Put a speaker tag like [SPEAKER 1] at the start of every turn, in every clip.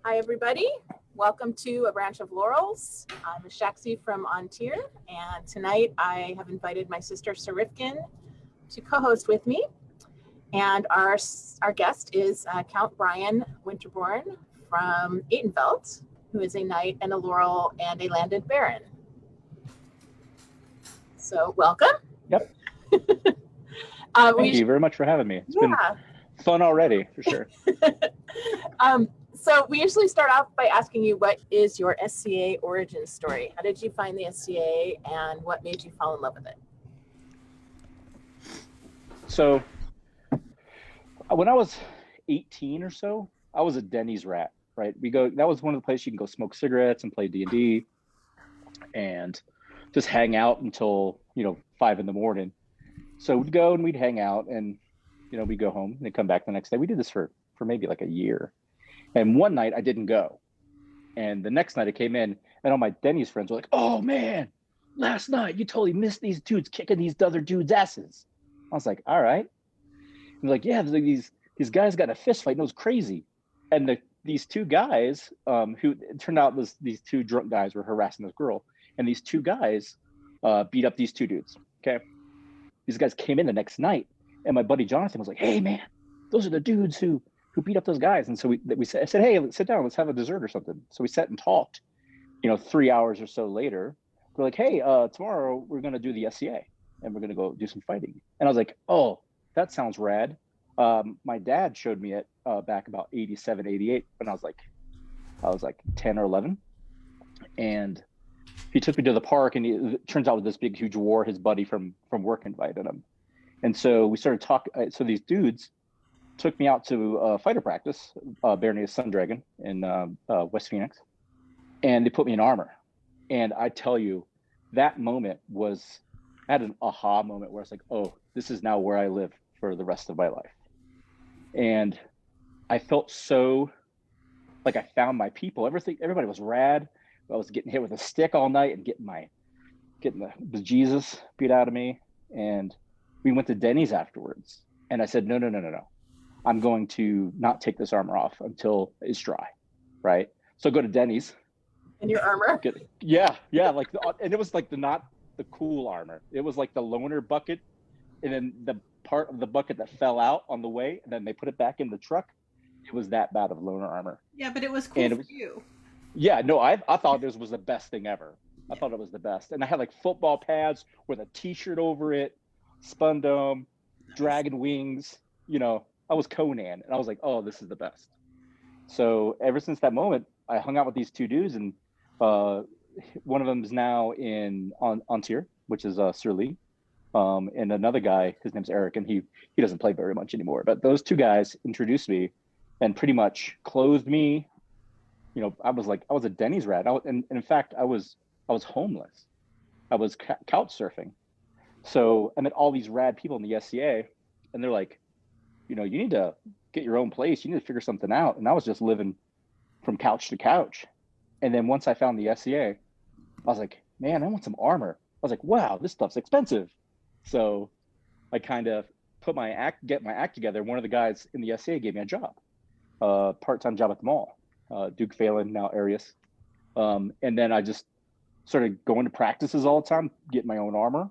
[SPEAKER 1] Hi, everybody. Welcome to A Branch of Laurels. I'm Shaxi from Ontier, and tonight I have invited my sister Sarifkin to co-host with me. And our guest is Count Brian Winterbourne from Atenveldt, who is a knight and a laurel and a landed baron. So welcome.
[SPEAKER 2] Yep. Thank you very much for having me. It's been fun already, for sure.
[SPEAKER 1] So we usually start off by asking you, what is your SCA origin story? How did you find the SCA and what made you fall in love with it?
[SPEAKER 2] So when I was 18 or so, I was a Denny's rat, right? That was one of the places you can go smoke cigarettes and play D&D and just hang out until, 5 a.m. So we'd go and we'd hang out and, we'd go home and then come back the next day. We did this for maybe like a year. And one night I didn't go. And the next night I came in and all my Denny's friends were like, "Oh man, last night you totally missed these dudes kicking these other dudes' asses." I was like, "All right." And they're like, "Yeah, these guys got in a fist fight and it was crazy." And these two guys, who it turned out these two drunk guys were harassing this girl. And these two guys beat up these two dudes. Okay. These guys came in the next night and my buddy Jonathan was like, "Hey man, those are the dudes who beat up those guys." And so I said, "Hey, let's sit down, let's have a dessert or something." So we sat and talked, 3 hours or so later. We're like, "Hey, tomorrow we're going to do the SCA and we're going to go do some fighting." And I was like, "Oh, that sounds rad." My dad showed me it back about 87, 88 when I was like 10 or 11. And he took me to the park and it turns out this big, huge war, his buddy from work invited him. And so we started talking. So these dudes took me out to fighter practice, Barony of Sundragon in West Phoenix. And they put me in armor. And I tell you, that moment I had an aha moment where I was like, "Oh, this is now where I live for the rest of my life." And I felt so like I found my people. Everybody was rad. I was getting hit with a stick all night and getting the Jesus beat out of me. And we went to Denny's afterwards. And I said, no. I'm going to not take this armor off until it's dry, right? So I go to Denny's.
[SPEAKER 1] In your armor?
[SPEAKER 2] Yeah. And it was like not the cool armor. It was like the loaner bucket, and then the part of the bucket that fell out on the way, and then they put it back in the truck. It was that bad of loaner armor.
[SPEAKER 3] Yeah, but it was cool for you.
[SPEAKER 2] Yeah, no, I thought this was the best thing ever. I thought it was the best. And I had like football pads with a t-shirt over it, spun dome, dragon wings, I was Conan, and I was like, "Oh, this is the best." So ever since that moment, I hung out with these two dudes, and one of them is now on Ontier, which is Sir Lee, and another guy, his name's Eric, and he doesn't play very much anymore. But those two guys introduced me and pretty much clothed me. I was a Denny's rat, and in fact, I was homeless. I was couch surfing. So I met all these rad people in the SCA, and they're like, "You need to get your own place. You need to figure something out." And I was just living from couch to couch. And then once I found the SCA, I was like, "Man, I want some armor." I was like, "Wow, this stuff's expensive." So I kind of get my act together. One of the guys in the SCA gave me a job, part-time job at the mall, Duke Phelan, now Arius. And then I just started going to practices all the time, getting my own armor,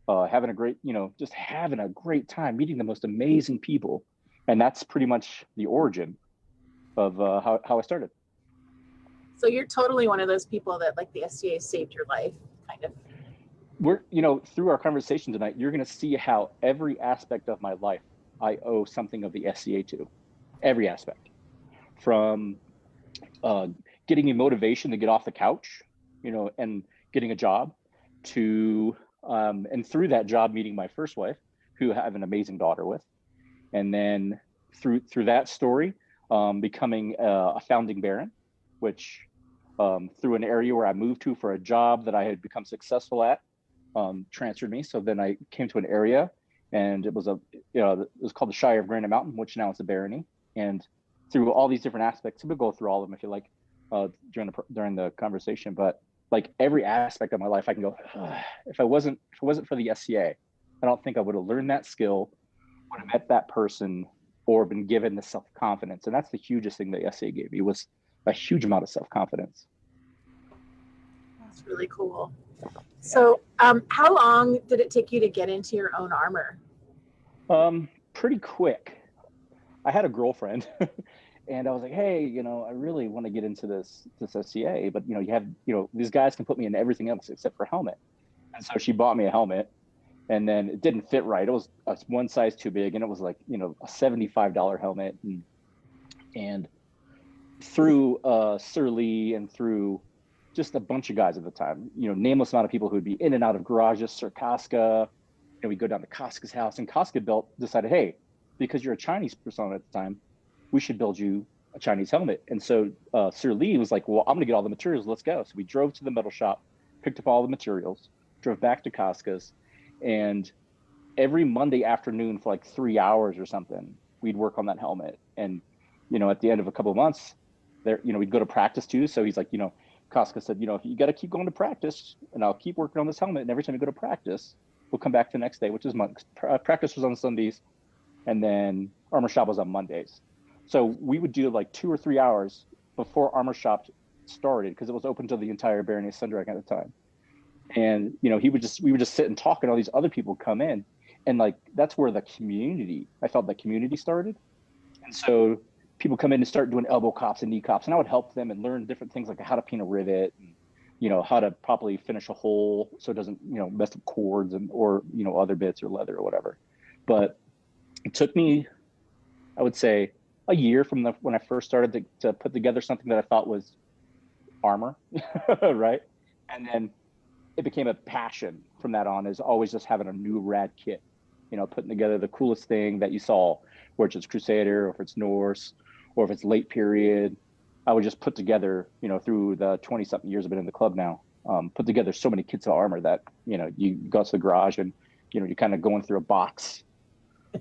[SPEAKER 2] having a great time, meeting the most amazing people. And that's pretty much the origin of how I started.
[SPEAKER 1] So you're totally one of those people that like the SCA saved your life, kind of.
[SPEAKER 2] We're, through our conversation tonight, you're going to see how every aspect of my life I owe something of the SCA to. Every aspect, from getting me motivation to get off the couch, and getting a job, to and through that job meeting my first wife, who I have an amazing daughter with, and then through that story, becoming a founding baron, which through an area where I moved to for a job that I had become successful at, transferred me. So then I came to an area, and it was called the Shire of Granite Mountain, which now is a barony. And through all these different aspects, we'll go through all of them if you like during the conversation. But like every aspect of my life, I can go, if it wasn't for the SCA, I don't think I would have learned that skill, would have met that person, or been given the self-confidence. And that's the hugest thing that SCA gave me, was a huge amount of self-confidence.
[SPEAKER 1] That's really cool. So how long did it take you to get into your own armor?
[SPEAKER 2] Pretty quick. I had a girlfriend and I was like, hey, I really want to get into this SCA, but these guys can put me in everything else except for helmet. And so she bought me a helmet, and then it didn't fit right. It was one size too big, and it was like, a $75 helmet. And through Sir Lee and through just a bunch of guys at the time, nameless amount of people who would be in and out of garages, Sir Casca, we'd go down to Casca's house, and Casca decided, hey, because you're a Chinese persona at the time, we should build you a Chinese helmet. And so Sir Lee was like, well, I'm going to get all the materials. Let's go. So we drove to the metal shop, picked up all the materials, drove back to Casca's, and every Monday afternoon for like 3 hours or something, we'd work on that helmet. And, at the end of a couple of months there, we'd go to practice too. So he's like, Casca said, if you got to keep going to practice, and I'll keep working on this helmet. And every time you go to practice, we'll come back the next day, which is Monday. Practice was on Sundays, and then armor shop was on Mondays. So we would do like 2 or 3 hours before armor shop started, because it was open to the entire Baroness Sundragon at the time. And we would just sit and talk, and all these other people come in, and like that's where I felt the community started. And so people come in and start doing elbow cops and knee cops, and I would help them and learn different things like how to paint a rivet, and how to properly finish a hole so it doesn't mess up cords or other bits or leather or whatever. But it took me, I would say, a year from when I first started to put together something that I thought was armor, right? And then it became a passion from that on, is always just having a new rad kit, putting together the coolest thing that you saw, whether it's Crusader or if it's Norse or if it's late period. I would just put together, through the 20 something years I've been in the club now, put together so many kits of armor that, you go to the garage and, you're kind of going through a box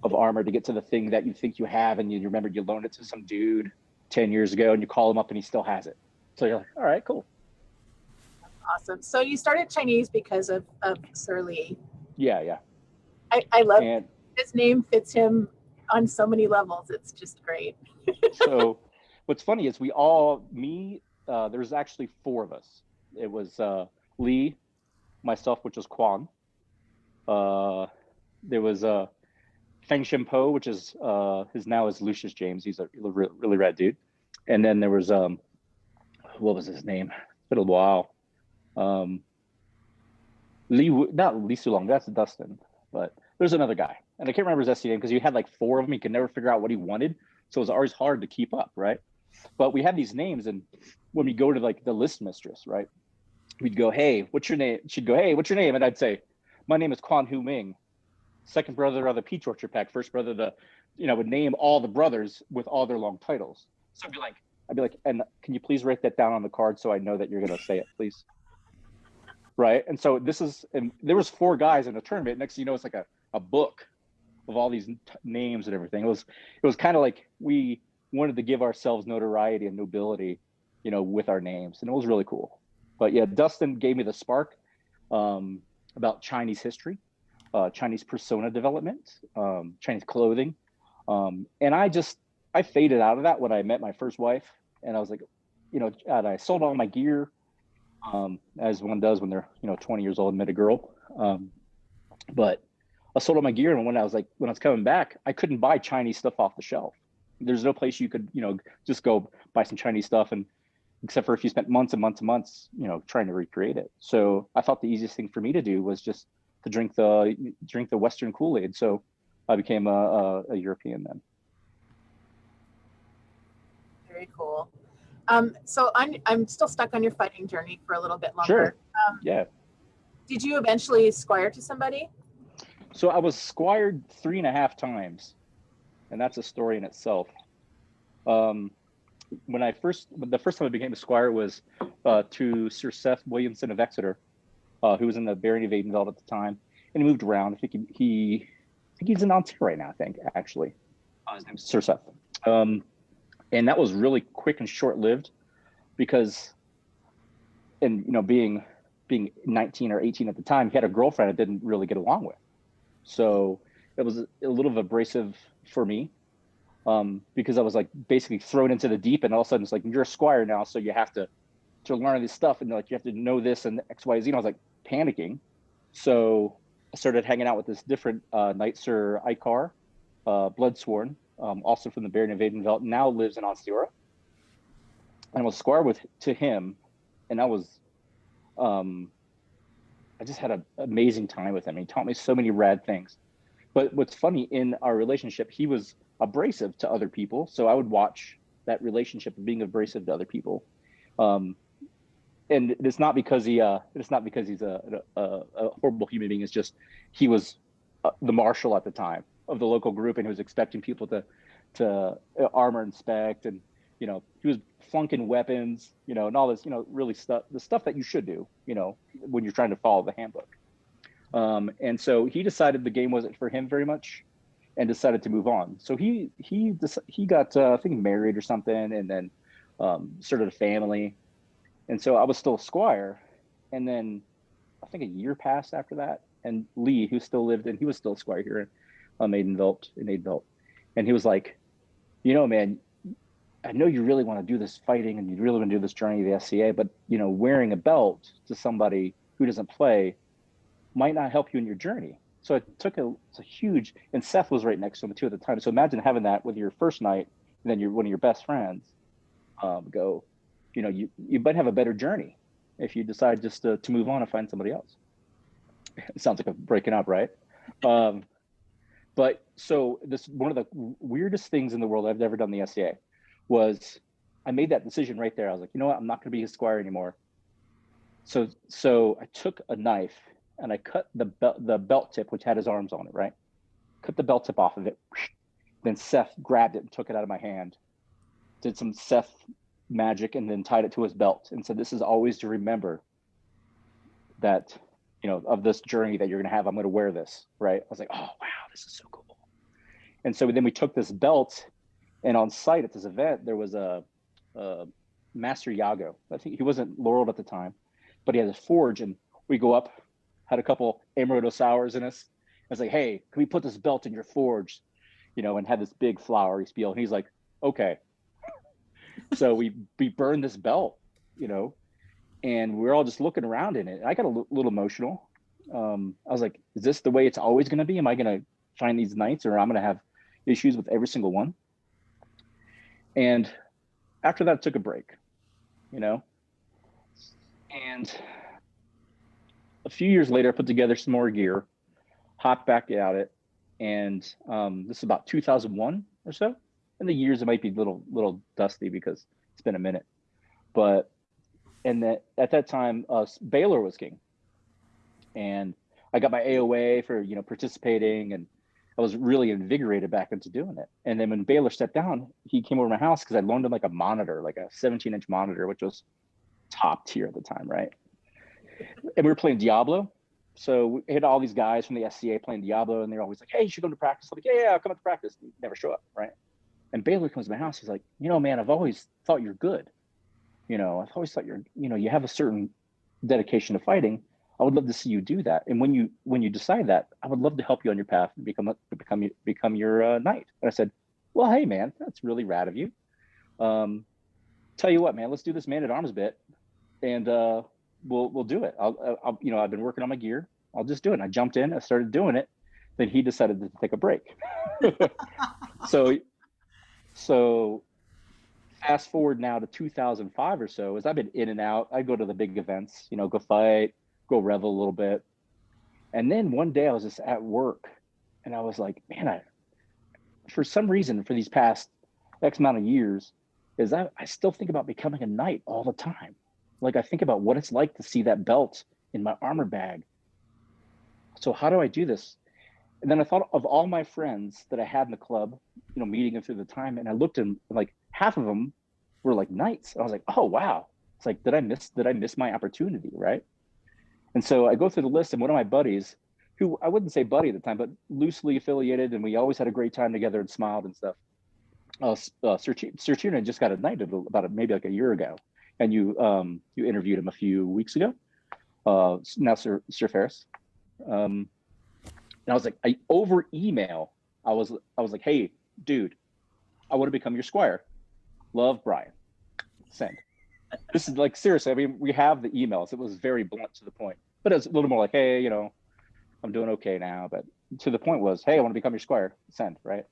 [SPEAKER 2] of armor to get to the thing that you think you have. And you remember you loaned it to some dude 10 years ago, and you call him up and he still has it. So you're like, all right, cool.
[SPEAKER 1] Awesome. So you started Chinese because of Sir Lee.
[SPEAKER 2] Yeah.
[SPEAKER 1] I love his name, fits him on so many levels. It's just great.
[SPEAKER 2] So what's funny is there's actually 4 of us. It was Lee, myself, which was Quan. There was Feng Shimpo, which is his now is Lucius James. He's a really rad dude. And then there was what was his name? It's been a while. Not Li Sulong, that's Dustin, but there's another guy, and I can't remember his SC name because you had like 4 of them. You could never figure out what he wanted, so it was always hard to keep up, right? But we had these names, and when we go to like the list mistress, right, we'd go, hey, what's your name? She'd go, hey, what's your name? And I'd say, my name is Quan Hu Ming, second brother of the Peach Orchard Pack, first brother would name all the brothers with all their long titles. So I'd be like, and can you please write that down on the card so I know that you're going to say it, please? Right. And so and there was 4 guys in the tournament. Next thing you know, it's like a book of all these names and everything. It was kind of like we wanted to give ourselves notoriety and nobility, with our names. And it was really cool. But yeah, Dustin gave me the spark about Chinese history, Chinese persona development, Chinese clothing. And I faded out of that when I met my first wife. And I was like, and I sold all my gear, as one does when they're 20 years old and met a girl. But I sold all my gear, and when I was coming back, I couldn't buy Chinese stuff off the shelf. There's no place you could just go buy some Chinese stuff, and except for if you spent months and months and months trying to recreate it. So I thought the easiest thing for me to do was just to drink the Western Kool-Aid. So I became a European then.
[SPEAKER 1] Very cool. So I'm still stuck on your fighting journey for a little bit longer.
[SPEAKER 2] Sure. Yeah.
[SPEAKER 1] Did you eventually squire to somebody?
[SPEAKER 2] So I was squired 3.5 times, and that's a story in itself. The first time I became a squire was to Sir Seth Williamson of Exeter, who was in the barony of Atenveldt at the time, and he moved around. I think he's in Ontario right now. I think actually, his name is Sir Seth. And that was really quick and short-lived, because, and being 19 or 18 at the time, he had a girlfriend I didn't really get along with. So it was a little abrasive for me. because I was like basically thrown into the deep, and all of a sudden it's like you're a squire now, so you have to learn this stuff, and like you have to know this and X, Y, Z. And I was like panicking, so I started hanging out with this different Knight Sir Icar, Bloodsworn, also from the Baron of Atenveldt, now lives in Onstera. And I was squire to him, and I just had an amazing time with him. He taught me so many rad things. But what's funny, in our relationship, he was abrasive to other people, so I would watch that relationship of being abrasive to other people. And it's not because he's a horrible human being. It's just he was the marshal at the time of the local group, and he was expecting people to armor inspect, and he was flunking weapons, and all this, really the stuff that you should do, when you're trying to follow the handbook. And so he decided the game wasn't for him very much, and decided to move on. So he got I think married or something, and then started a family. And so I was still a squire, and then I think a year passed after that, and Lee, who still lived, and he was still a squire here in Atenveldt, and he was like, man, I know you really want to do this fighting, and you really want to do this journey of the SCA, but wearing a belt to somebody who doesn't play might not help you in your journey. So it's a huge, and Seth was right next to him too at the time. So imagine having that with your first knight, and then one of your best friends go, you might have a better journey if you decide just to move on and find somebody else. It sounds like I'm breaking up, right? But so one of the weirdest things in the world I've ever done in the SCA was I made that decision right there. I was like, you know what? I'm not going to be a squire anymore. So I took a knife and I cut the belt tip, which had his arms on it, right? Cut the belt tip off of it. Then Seth grabbed it and took it out of my hand, did some Seth magic, and then tied it to his belt and said, this is always to remember that, of this journey that you're going to have, I'm going to wear this, right? I was like, oh, wow, this is so cool. And so then we took this belt, and on site at this event, there was a Master Yago. I think he wasn't laureled at the time, but he had a forge, and we go up, had a couple Amaretto sours in us. I was like, hey, can we put this belt in your forge? And had this big flowery spiel. And he's like, okay. So we burned this belt, and we're all just looking around in it. I got a little emotional. I was like, is this the way it's always going to be? Am I going to find these knights, or I'm going to have issues with every single one? And after that, I took a break, and a few years later, I put together some more gear, hopped back at it. And this is about 2001 or so. And the years, it might be a little dusty because it's been a minute. But at that time, Baylor was king. And I got my AOA for, participating, and I was really invigorated back into doing it. And then when Baylor stepped down, he came over to my house because I loaned him like a monitor, like a 17-inch monitor, which was top tier at the time, right? And we were playing Diablo. So we had all these guys from the SCA playing Diablo, and they're always like, hey, you should come to practice. I'm like, yeah, I'll come to practice. And never show up, right? And Baylor comes to my house. He's like, man, I've always thought you're good. I've always thought you have a certain dedication to fighting. I would love to see you do that. And when you decide that, I would love to help you on your path and become your knight. And I said, well, hey, man, that's really rad of you. Tell you what, man, let's do this man-at-arms bit, and we'll do it. I've been working on my gear. I'll just do it. And I jumped in. I started doing it. Then he decided to take a break. So fast forward now to 2005 or so, as I've been in and out. I go to the big events, go fight, go revel a little bit. And then one day I was just at work, and I was like, man, for some reason, for these past X amount of years, I still think about becoming a knight all the time. Like, I think about what it's like to see that belt in my armor bag. So how do I do this? And then I thought of all my friends that I had in the club, meeting them through the time. And I looked, and like half of them were like knights. I was like, oh, wow. It's like, did I miss my opportunity, right? And so I go through the list, and one of my buddies, who I wouldn't say buddy at the time, but loosely affiliated, and we always had a great time together and smiled and stuff. Sir Tuna just got knighted about maybe like a year ago. And you interviewed him a few weeks ago. Now Sir Ferris. And I was like, over email, I was like, hey, dude, I want to become your squire. Love, Brian. Send. This is like, seriously, I mean, we have the emails. It was very blunt to the point, but it's a little more like, hey, you know, I'm doing okay now. But to the point was, hey, I want to become your squire. Send, right?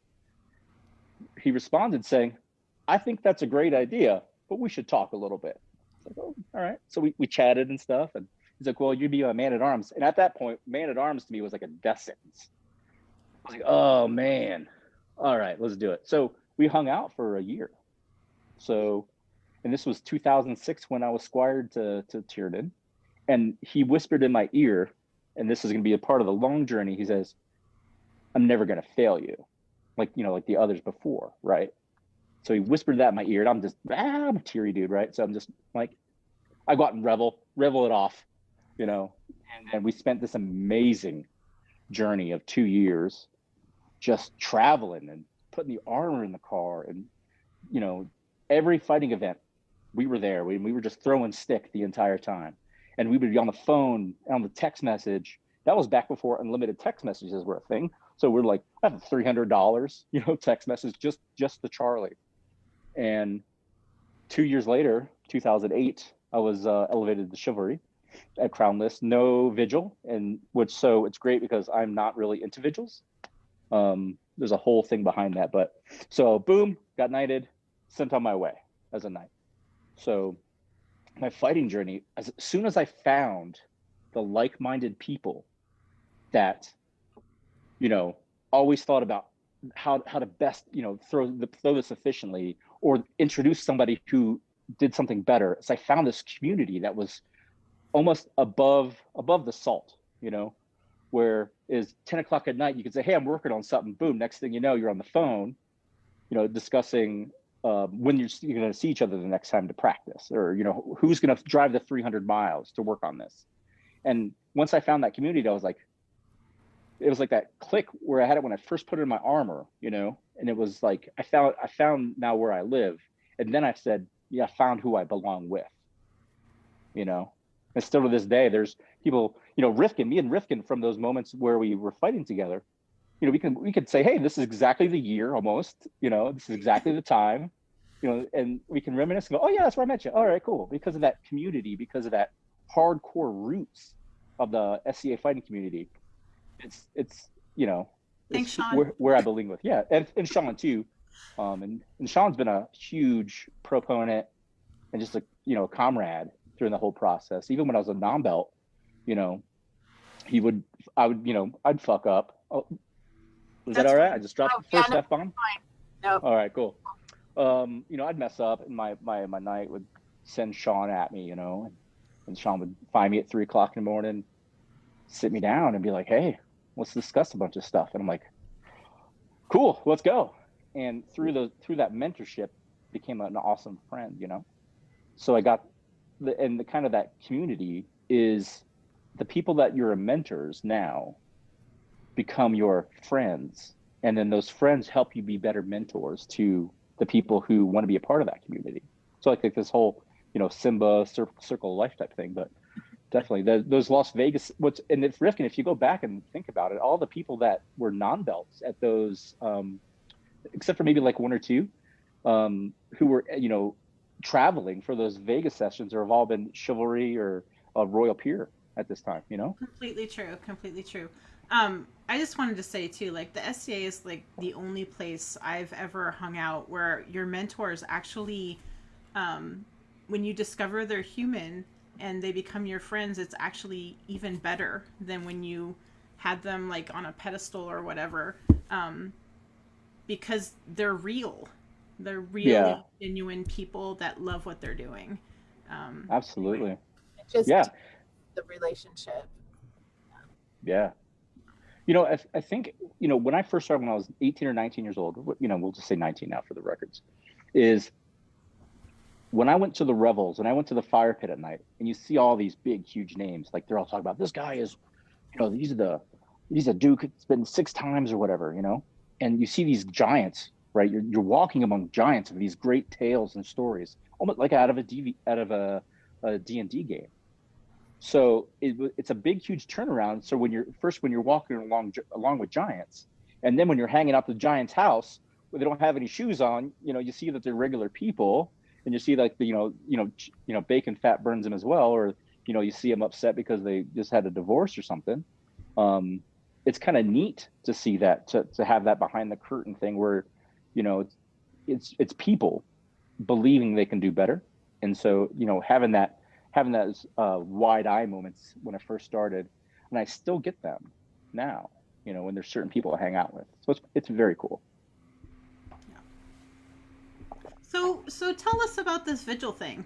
[SPEAKER 2] He responded saying, I think that's a great idea, but we should talk a little bit. It's like, oh, all right. So we chatted and stuff. And he's like, well, you'd be a man at arms. And at that point, man at arms to me was like a death sentence. I was like, oh, man. All right, let's do it. So we hung out for a year. So, and this was 2006 when I was squired to Tiernan. And he whispered in my ear, and this is going to be a part of the long journey. He says, I'm never going to fail you. Like, you know, like the others before, right? So he whispered that in my ear, and I'm just, I'm a teary dude, right? So I'm just like, I go out and revel it off, you know. And we spent this amazing journey of 2 years just traveling and putting the armor in the car. And, you know, every fighting event, we were there. We were just throwing stick the entire time. And we would be on the phone, on the text message. That was back before unlimited text messages were a thing. So we're like, I have $300, you know, text message, just to Charlie. And 2 years later, 2008, I was elevated to chivalry at Crown List, no vigil, and so it's great because I'm not really into vigils. There's a whole thing behind that, but so boom, got knighted, sent on my way as a knight. So my fighting journey, as soon as I found the like-minded people that, you know, always thought about how to best, you know, throw this efficiently, or introduce somebody who did something better. So I found this community that was almost above the salt, you know, where is 10 o'clock at night, you could say, hey, I'm working on something. Boom. Next thing you know, you're on the phone, you know, discussing when you're going to see each other the next time to practice, or, you know, who's going to drive the 300 miles to work on this. And once I found that community, I was like, it was like that click where I had it when I first put it in my armor, you know, and it was like, I found now where I live. And then I said, yeah, I found who I belong with, you know. And still to this day, there's people, you know, me and Rifkin from those moments where we were fighting together, you know, we could say, hey, this is exactly the year almost, you know, this is exactly the time, you know, and we can reminisce and go, oh yeah, that's where I met you. All right, cool. Because of that community, because of that hardcore roots of the SCA fighting community. It's you know,
[SPEAKER 3] Thanks,
[SPEAKER 2] it's
[SPEAKER 3] Sean.
[SPEAKER 2] where I belong with. Yeah. And Sean too. And Sean's been a huge proponent and just a, you know, comrade during the whole process. Even when I was a non-belt, you know, I'd fuck up. Oh, was that all right? I just dropped the first F-bomb.
[SPEAKER 1] No.
[SPEAKER 2] All right, cool. You know, I'd mess up, and my knight would send Sean at me, you know, and Sean would find me at 3 o'clock in the morning, sit me down and be like, hey, let's discuss a bunch of stuff. And I'm like, cool, let's go. And through that mentorship, became an awesome friend, you know. So I got the kind of that community is the people that you're mentors now become your friends. And then those friends help you be better mentors to the people who want to be a part of that community. So I think this whole, you know, Simba circle of life type thing, but definitely those Las Vegas, and if Rifkin, if you go back and think about it, all the people that were non-belts at those, except for maybe like one or two, who were, you know, traveling for those Vegas sessions, or have all been chivalry or royal peer at this time, you know?
[SPEAKER 3] Completely true. I just wanted to say too, like the SCA is like the only place I've ever hung out where your mentors actually, when you discover they're human and they become your friends, it's actually even better than when you had them like on a pedestal or whatever, because they're real. They're really genuine people that love what they're doing.
[SPEAKER 2] Absolutely.
[SPEAKER 3] Anyway.
[SPEAKER 1] Just the relationship.
[SPEAKER 2] Yeah. You know, I think, you know, when I first started when I was 18 or 19 years old, you know, we'll just say 19 now for the records, is when I went to the revels and I went to the fire pit at night, and you see all these big, huge names, like they're all talking about, this guy is, you know, he's a duke, it's been 6 times or whatever, you know, and you see these giants, right? You're walking among giants of these great tales and stories, almost like out of a D&D game. So it's a big, huge turnaround. So when you're walking along with giants, and then when you're hanging out the giant's house, they don't have any shoes on, you see that they're regular people, and you see like the, bacon fat burns them as well, or, you see them upset because they just had a divorce or something. It's kind of neat to see that, to have that behind the curtain thing where, it's people believing they can do better. And so, having those wide eye moments when I first started, and I still get them now, when there's certain people I hang out with. So it's very cool.
[SPEAKER 3] So tell us about this vigil thing.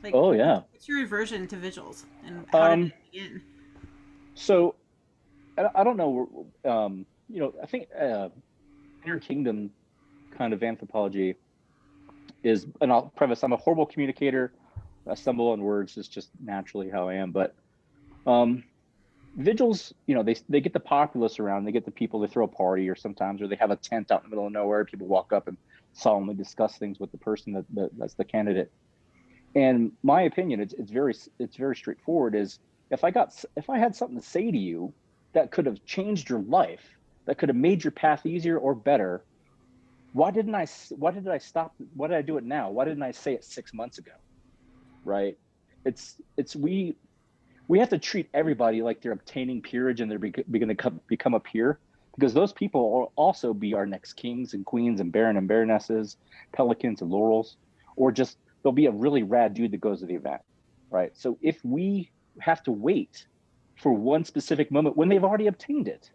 [SPEAKER 3] Like,
[SPEAKER 2] Oh yeah.
[SPEAKER 3] what's your aversion to vigils, and how did it begin?
[SPEAKER 2] So I don't know. I think Inner Kingdom kind of anthropology is, and I'll preface, I'm a horrible communicator. I stumble on words. It's just naturally how I am. But vigils, they get the populace around. They get the people. They throw a party, or sometimes, or they have a tent out in the middle of nowhere. People walk up and solemnly discuss things with the person that's the candidate. And my opinion, it's very straightforward. Is if I had something to say to you that could have changed your life, that could have made your path easier or better, why did I stop? Why did I do it now? Why didn't I say it 6 months ago? Right? We have to treat everybody like they're obtaining peerage and they're going to become a peer, because those people will also be our next kings and queens and baron and baronesses, pelicans and laurels, or just there'll be a really rad dude that goes to the event, right? So if we have to wait for one specific moment when they've already obtained it,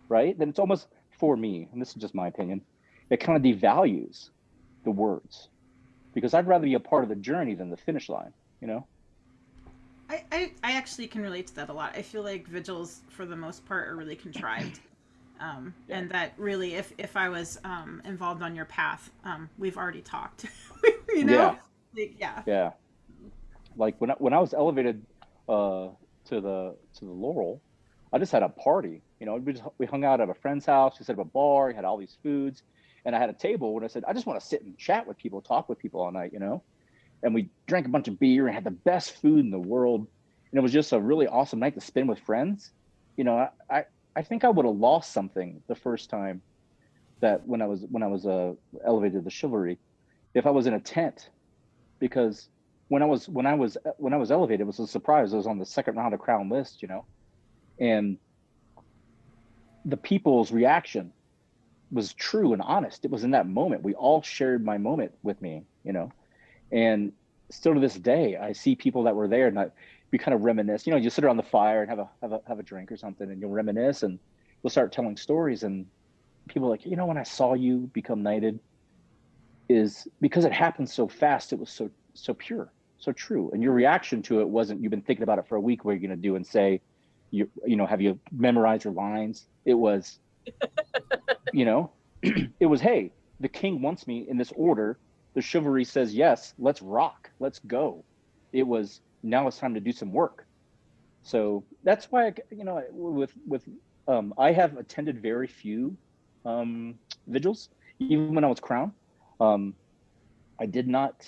[SPEAKER 2] right, then it's almost, for me, and this is just my opinion, it kind of devalues the words, because I'd rather be a part of the journey than the finish line,
[SPEAKER 3] I actually can relate to that a lot. I feel like vigils, for the most part, are really contrived. And that really, if I was involved on your path, we've already talked.
[SPEAKER 2] Yeah.
[SPEAKER 3] Yeah.
[SPEAKER 2] Like when I was elevated to the Laurel, I just had a party. We hung out at a friend's house. We set up a bar. We had all these foods, and I had a table. And I said, I just want to sit and chat with people, talk with people all night. And we drank a bunch of beer and had the best food in the world. And it was just a really awesome night to spend with friends. I think I would have lost something the first time, that when I was elevated to the chivalry, if I was in a tent, because when I was elevated, it was a surprise. I was on the second round of Crown list, and the people's reaction was true and honest. It was in that moment. We all shared my moment with me, and still to this day, I see people that were there, and we kind of reminisce. You sit around the fire and have a drink or something, and you'll reminisce, and we'll start telling stories. And people are like, when I saw you become knighted, is because it happened so fast. It was so pure, so true, and your reaction to it wasn't, you've been thinking about it for a week, what you're going to do and say. Have you memorized your lines? It was, it was, hey, the king wants me in this order. The chivalry says yes. Let's rock. Let's go. It was, now it's time to do some work. So that's why I have attended very few vigils, even when I was crown. I did not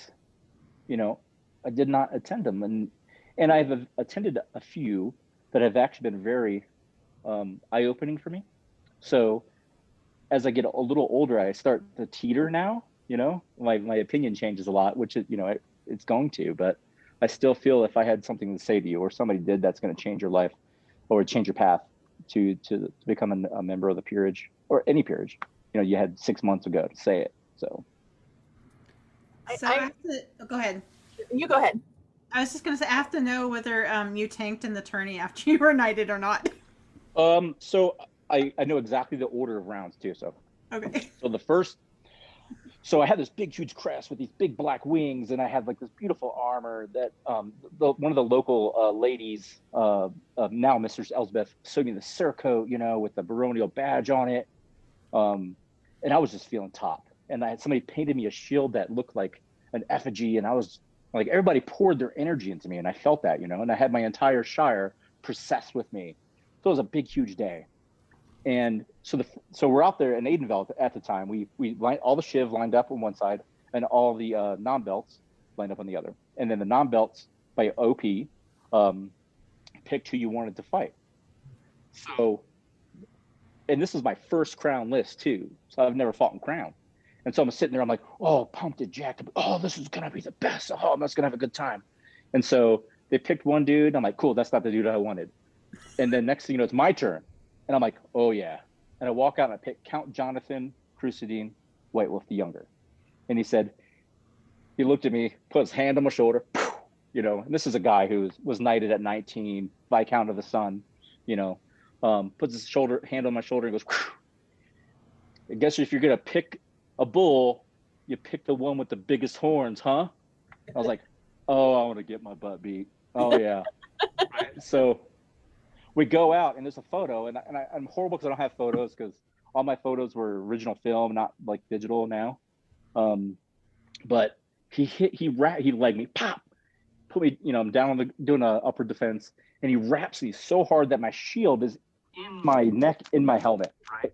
[SPEAKER 2] attend them, and I've attended a few that have actually been very eye-opening for me. So as I get a little older, I start to teeter now. My opinion changes a lot, which is, it's going to, but I still feel if I had something to say to you, or somebody did, that's going to change your life or change your path to become a member of the peerage, or any peerage, you had 6 months ago to say it. So
[SPEAKER 3] go ahead.
[SPEAKER 1] You go ahead.
[SPEAKER 3] I was just going to say, I have to know whether you tanked in the tourney after you were knighted or not.
[SPEAKER 2] So I know exactly the order of rounds too. So
[SPEAKER 3] okay.
[SPEAKER 2] So I had this big, huge crest with these big black wings, and I had like this beautiful armor that one of the local ladies, now Mistress Elsbeth, sewed me the surcoat, with the baronial badge on it, and I was just feeling top. And I had somebody painted me a shield that looked like an effigy, and I was like, everybody poured their energy into me, and I felt that, and I had my entire shire processed with me. So it was a big, huge day. And so we're out there in Atenveldt at the time. We all the shiv lined up on one side, and all the non-belts lined up on the other. And then the non-belts by OP picked who you wanted to fight. So and this was my first Crown list too. So I've never fought in Crown. And so I'm sitting there, I'm like, oh, pumped and jacked up. Oh, this is going to be the best. Oh, I'm just going to have a good time. And so they picked one dude. I'm like, cool, that's not the dude I wanted. And then next thing you know, it's my turn. And I'm like, oh, yeah. And I walk out and I pick Count Jonathan Crusadine White Wolf the Younger. And he said, he looked at me, put his hand on my shoulder, you know, and this is a guy who was knighted at 19, Viscount of the Sun, you know, puts his hand on my shoulder and goes, I guess if you're going to pick a bull, you pick the one with the biggest horns, huh? I was like, oh, I want to get my butt beat. Oh, yeah. So we go out and there's a photo, and I'm horrible because I don't have photos because all my photos were original film, not like digital now. But he legged me, pop, put me, you know, I'm down on doing a upper defense, and he wraps me so hard that my shield is in my neck, in my helmet. Right.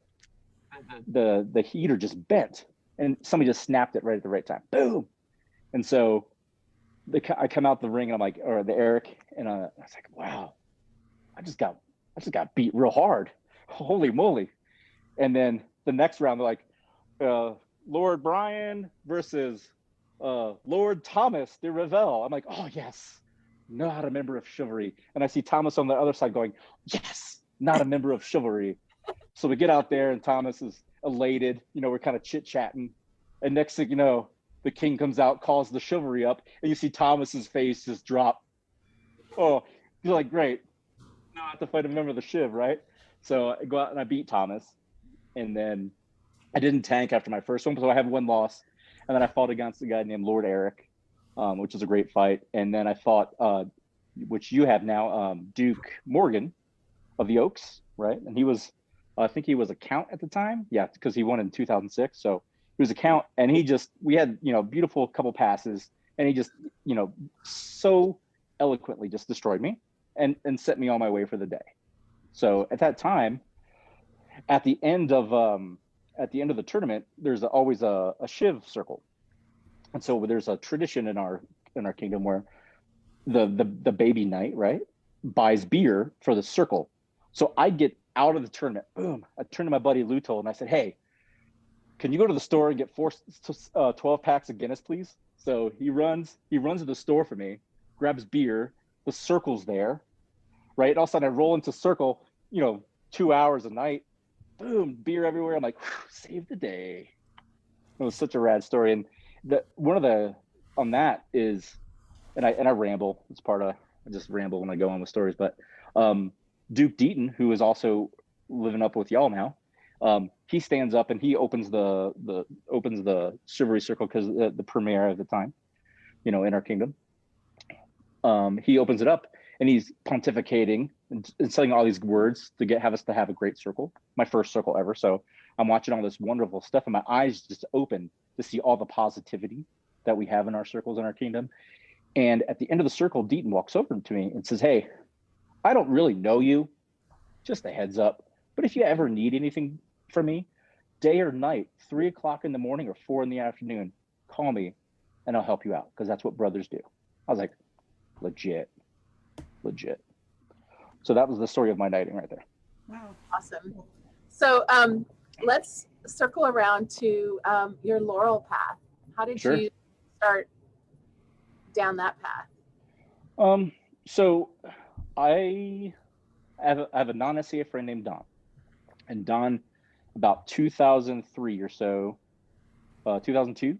[SPEAKER 2] The heater just bent, and somebody just snapped it right at the right time. Boom. And so I come out the ring, and I'm like, or the Eric, and I was like, wow, I just got beat real hard. Holy moly. And then the next round, they're like, Lord Brian versus Lord Thomas de Revel. I'm like, oh, yes, not a member of chivalry. And I see Thomas on the other side going, yes, not a member of chivalry. So we get out there and Thomas is elated. You know, we're kind of chit-chatting. And next thing you know, the king comes out, calls the chivalry up, and you see Thomas's face just drop. Oh, you're like, great. Now I have to fight a member of the Shiv, right? So I go out and I beat Thomas. And then I didn't tank after my first one, so I have one loss. And then I fought against a guy named Lord Eric, which was a great fight. And then I fought, which you have now, Duke Morgan of the Oaks, right? And he was, I think he was a count at the time. Yeah, because he won in 2006. So he was a count. And we had, you know, beautiful couple passes. And he just, you know, so eloquently just destroyed me and set me on my way for the day. So at that time, at the end of the tournament, there's always a Shiv circle. And so there's a tradition in our kingdom where the baby knight, right, buys beer for the circle. So I get out of the tournament, boom, I turned to my buddy Luto and I said, hey, can you go to the store and get 12 packs of Guinness, please? So he runs to the store for me, grabs beer, the circle's there, right? And all of a sudden I roll into circle, you know, 2 hours a night, boom, beer everywhere. I'm like, save the day. It was such a rad story. And on that is, and I ramble. It's part of, I just ramble when I go on with stories. But Duke Deaton, who is also living up with y'all now, he stands up and he opens the chivalry circle because the premier at the time, you know, in our kingdom. He opens it up and he's pontificating and saying all these words to have us to have a great circle, my first circle ever. So I'm watching all this wonderful stuff and my eyes just open to see all the positivity that we have in our circles in our kingdom. And at the end of the circle, Deaton walks over to me and says, hey, I don't really know you, just a heads up, but if you ever need anything from me, day or night, 3 o'clock in the morning or 4 in the afternoon, call me and I'll help you out because that's what brothers do. I was like, legit. So that was the story of my knighting right there.
[SPEAKER 3] Wow.
[SPEAKER 1] Awesome. So let's circle around to your Laurel path. How did you start down that path?
[SPEAKER 2] So I have a non-SCA friend named Don. And Don, about 2003 or so, 2002,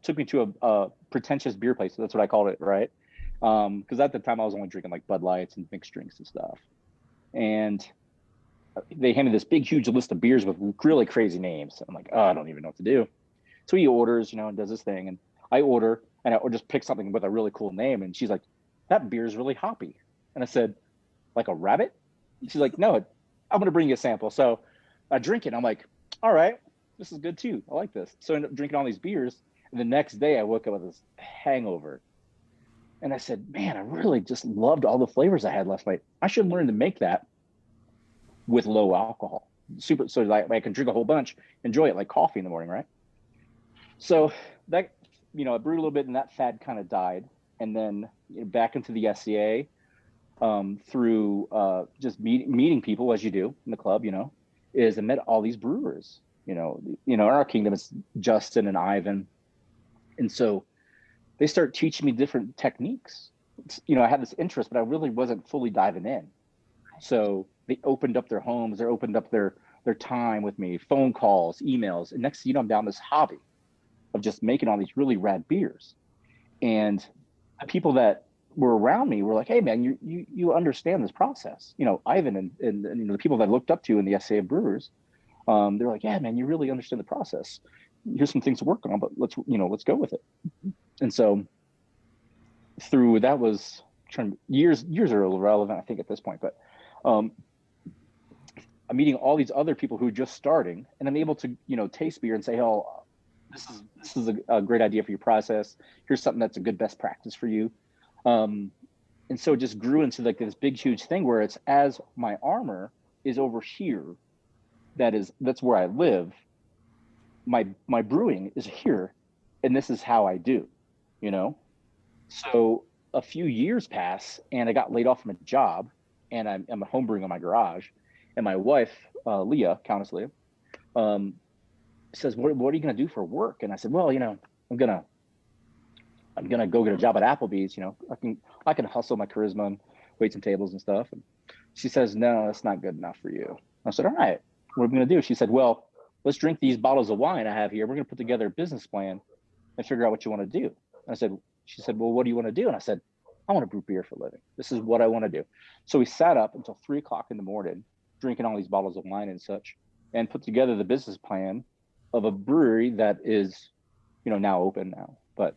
[SPEAKER 2] took me to a pretentious beer place. That's what I called it, right? Because at the time I was only drinking like Bud Lights and mixed drinks and stuff. And they handed this big, huge list of beers with really crazy names. I'm like, oh, I don't even know what to do. So he orders, you know, and does his thing. And I order, and I just pick something with a really cool name. And she's like, that beer is really hoppy. And I said, like a rabbit? And she's like, no, I'm going to bring you a sample. So I drink it. I'm like, all right, this is good too. I like this. So I ended up drinking all these beers. And the next day I woke up with this hangover. And I said, man, I really just loved all the flavors I had last night. I should learn to make that with low alcohol. So like I can drink a whole bunch, enjoy it like coffee in the morning, right? So that, you know, I brewed a little bit and that fad kind of died. And then back into the SCA through just meeting people as you do in the club, you know, is I met all these brewers. In our kingdom, it's Justin and Ivan, and so they start teaching me different techniques. I had this interest, but I really wasn't fully diving in. So they opened up their homes, they opened up their time with me, phone calls, emails, and next thing you know, I'm down this hobby of just making all these really rad beers. And the people that were around me were like, "Hey, man, you understand this process." Ivan and the people that I looked up to in the SCA of Brewers, they're like, "Yeah, man, you really understand the process. Here's some things to work on, but let's go with it." And so through that was years are irrelevant, I think, at this point, but I'm meeting all these other people who are just starting, and I'm able to taste beer and say, "Oh, this is a great idea for your process. Here's something that's a good best practice for you." And so it just grew into like this big, huge thing where it's, as my armor is over here, that's where I live. My brewing is here, and this is how I do, So a few years pass, and I got laid off from a job, and I'm homebrewing in my garage, and my wife, Leah, Countess Leah, says, "What are you going to do for work?" And I said, "Well, I'm gonna go get a job at Applebee's. I can hustle my charisma and wait some tables and stuff." And she says, "No, that's not good enough for you." I said, "All right, what are we going to do?" She said, "Well, let's drink these bottles of wine I have here. We're going to put together a business plan and figure out what you want to do." She said, "Well, what do you want to do?" And I said, "I want to brew beer for a living. This is what I want to do." So we sat up until 3:00 in the morning, drinking all these bottles of wine and such, and put together the business plan of a brewery that is, now open now, but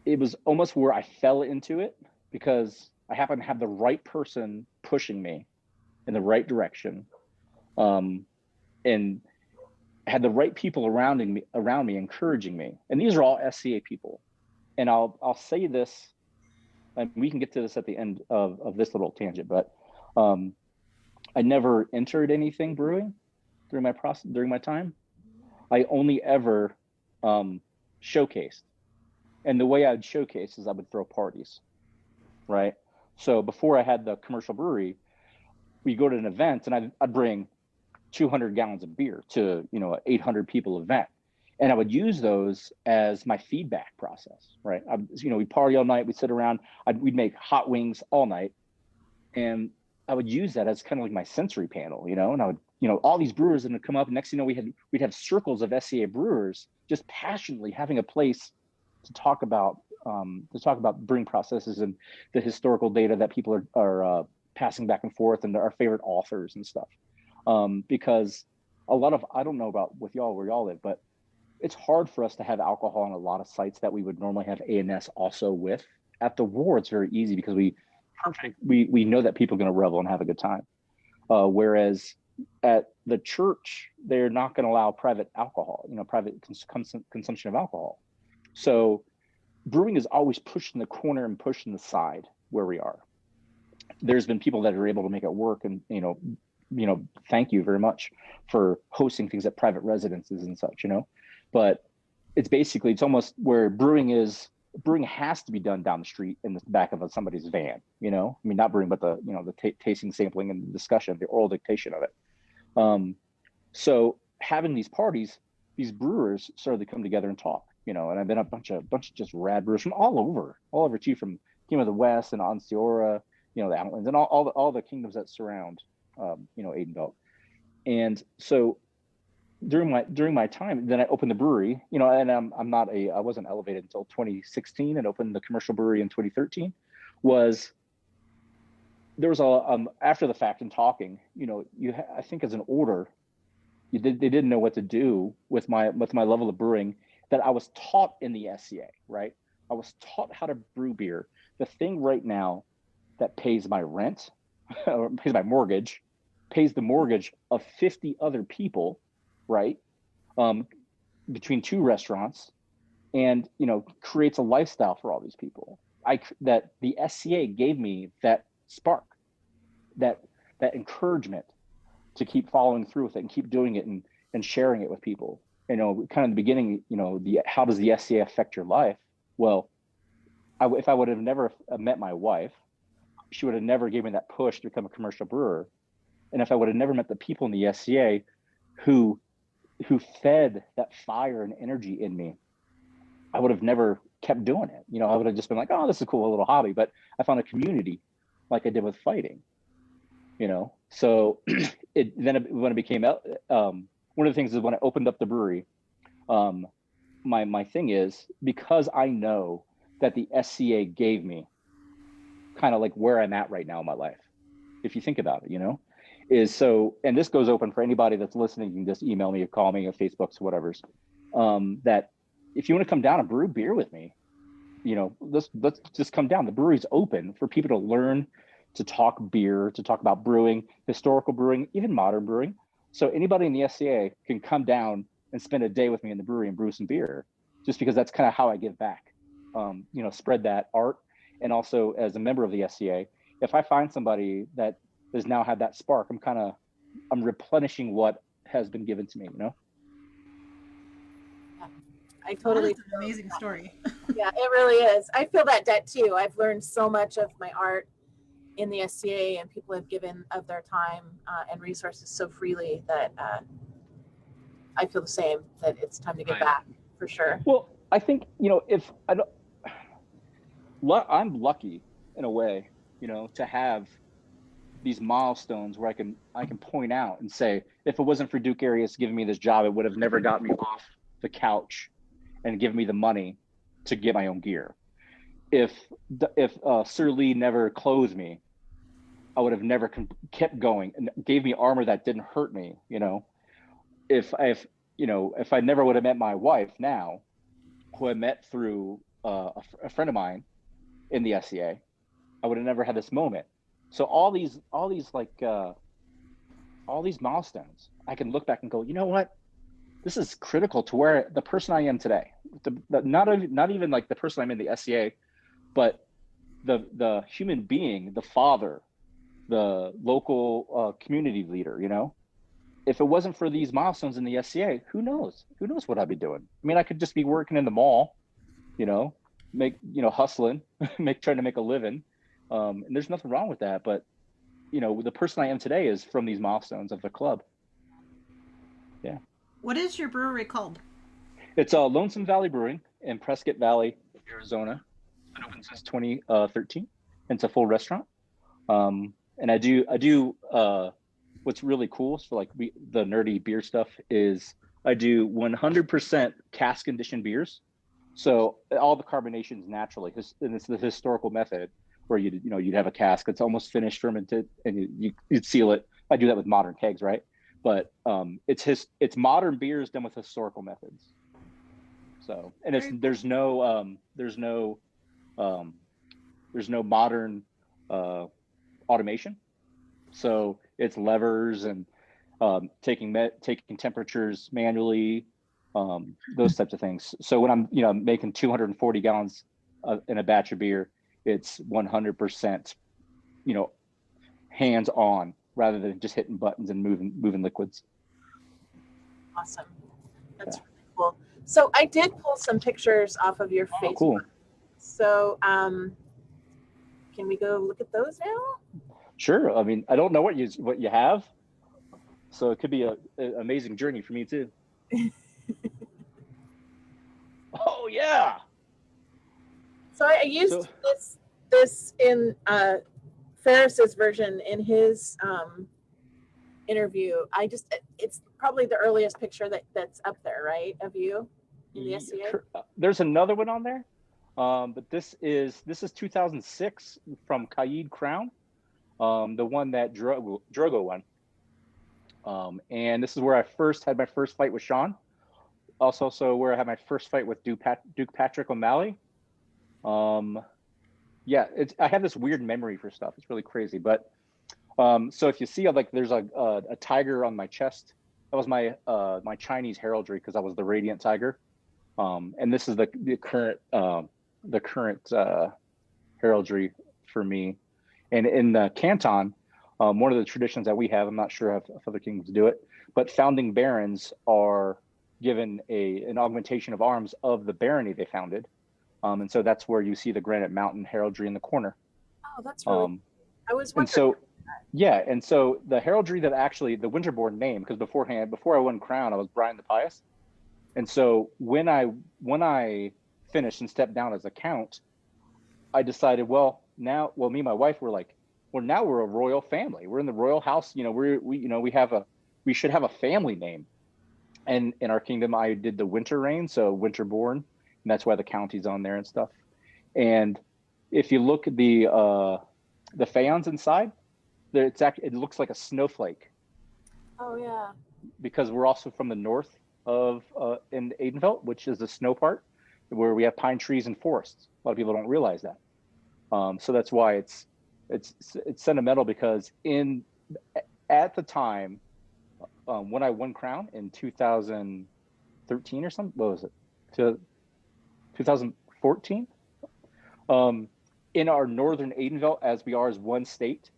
[SPEAKER 2] it was almost where I fell into it, because I happened to have the right person pushing me in the right direction, and had the right people around me encouraging me. And these are all SCA people. And I'll say this, and we can get to this at the end of this little tangent, but I never entered anything brewing during my time. I only ever showcased. And the way I'd showcase is I would throw parties, right? So before I had the commercial brewery, we go to an event, and I'd bring 200 gallons of beer to an 800 people event, and I would use those as my feedback process, right? We party all night, we sit around, we'd make hot wings all night, and I would use that as kind of like my sensory panel, and I would, all these brewers would come up, and next thing you know, we'd have circles of SCA brewers just passionately having a place to talk about brewing processes and the historical data that people are passing back and forth, and our favorite authors and stuff. Because I don't know about with y'all where y'all live, but it's hard for us to have alcohol on a lot of sites that we would normally have A&S also with. At the War, it's very easy because we know that people are going to revel and have a good time. Whereas at the church, they're not going to allow private alcohol, private consumption of alcohol. So brewing is always pushed in the corner and pushed in the side where we are. There's been people that are able to make it work, and thank you very much for hosting things at private residences and such, but it's almost where brewing has to be done down the street in the back of somebody's van, not brewing, but the tasting, sampling, and discussion, the oral dictation of it. So having these parties, these brewers started to come together and talk, and I've been a bunch of just rad brewers from all over too, from the West and Onsiora, the Outlands, and all the kingdoms that surround Atenveldt. And so during my time, then I opened the brewery, and I wasn't elevated until 2016, and opened the commercial brewery in 2013. There was after the fact and talking, I think as an order, they didn't know what to do with my level of brewing that I was taught in the SCA, right? I was taught how to brew beer. The thing right now that pays my rent, or pays my mortgage, pays the mortgage of 50 other people, right? Between two restaurants, and creates a lifestyle for all these people. That the SCA gave me that spark, that encouragement to keep following through with it and keep doing it and sharing it with people. Kind of in the beginning, how does the SCA affect your life? Well, if I would have never met my wife, she would have never given me that push to become a commercial brewer. And if I would have never met the people in the SCA who fed that fire and energy in me, I would have never kept doing it. You know, I would have just been like, oh, this is a cool little hobby. But I found a community like I did with fighting, you know. So when it became one of the things is when I opened up the brewery, my thing is, because I know that the SCA gave me kind of like where I'm at right now in my life, if you think about it, you know, is so, and this goes open for anybody that's listening. You can just email me or call me or Facebook's, whatever's, that if you want to come down and brew beer with me, you know, let's just come down. The brewery's open for people to learn, to talk beer, to talk about brewing, historical brewing, even modern brewing. So anybody in the SCA can come down and spend a day with me in the brewery and brew some beer, just because that's kind of how I give back, you know, spread that art. And also as a member of the SCA, if I find somebody that has now had that spark, I'm replenishing what has been given to me, you know?
[SPEAKER 1] I totally.
[SPEAKER 3] That's an amazing story.
[SPEAKER 1] Yeah, it really is. I feel that debt too. I've learned so much of my art in the SCA, and people have given of their time and resources so freely that I feel the same, that it's time to give back for sure.
[SPEAKER 2] Well, I think, you know, if I don't, I'm lucky in a way, you know, to have these milestones where I can point out and say, if it wasn't for Duke Arias giving me this job, it would have never got me off the couch and given me the money to get my own gear. If Sir Lee never clothed me, I would have never kept going and gave me armor that didn't hurt me. You know, if I never would have met my wife now, who I met through a friend of mine in the SCA, I would have never had this moment. So all these milestones, I can look back and go, you know what? This is critical to where the person I am today. Not even like the person I'm in the SCA, but the human being, the father, the local community leader. You know, if it wasn't for these milestones in the SCA, who knows? Who knows what I'd be doing? I mean, I could just be working in the mall, you know, hustling, trying to make a living. And there's nothing wrong with that, but you know, the person I am today is from these milestones of the club. Yeah.
[SPEAKER 3] What is your brewery called?
[SPEAKER 2] It's Lonesome Valley Brewing in Prescott Valley, Arizona. It's been open since 2013. It's a full restaurant. And I do what's really cool for like the nerdy beer stuff is I do 100% cask conditioned beers. So all the carbonation is naturally, and it's the historical method where you'd have a cask that's almost finished fermented and you'd seal it. I do that with modern kegs, right? But it's modern beers done with historical methods. So, and there's no modern automation. So it's levers and taking temperatures manually, those types of things. So when I'm making 240 gallons in a batch of beer, it's 100% hands on rather than just hitting buttons and moving liquids.
[SPEAKER 1] Awesome. That's really cool. So I did pull some pictures off of your Facebook.
[SPEAKER 2] Cool.
[SPEAKER 1] So can we go look at those now?
[SPEAKER 2] Sure. I mean, I don't know what you have, so it could be an amazing journey for me too. Oh yeah.
[SPEAKER 1] So I used this in Ferris's version in his interview. It's probably the earliest picture that's up there, right, of you in the SCA?
[SPEAKER 2] There's another one on there, but this is 2006 from Kaid Crown, the one that Drogo won. And this is where I first had my first fight with Sean. Also where I had my first fight with Duke Patrick O'Malley. Yeah, I have this weird memory for stuff. It's really crazy. But so if you see, like, there's a tiger on my chest. That was my Chinese heraldry because I was the Radiant Tiger. And this is the current heraldry for me. And in the Canton, one of the traditions that we have, I'm not sure if other kingdoms do it, but founding barons are given an augmentation of arms of the barony they founded. And so that's where you see the Granite Mountain heraldry in the corner.
[SPEAKER 1] Oh, that's really cool. I was
[SPEAKER 2] And
[SPEAKER 1] wondering.
[SPEAKER 2] so, yeah, and so the heraldry that actually the Winterbourne name, because beforehand, before I won crown, I was Brian the Pious. And so when I finished and stepped down as a count, I decided, me and my wife were like, well, now we're a royal family. We're in the royal house. We should have a family name. And in our kingdom, I did the winter reign, so Winterbourne, and that's why the county's on there and stuff. And if you look at the faience inside, it looks like a snowflake.
[SPEAKER 1] Oh yeah.
[SPEAKER 2] Because we're also from the north of in Atenveldt, which is the snow part, where we have pine trees and forests. A lot of people don't realize that. So that's why it's sentimental, because at the time when I won crown in 2013 or something, what was it? 2014. In our northern Atenveldt, as we are as one state,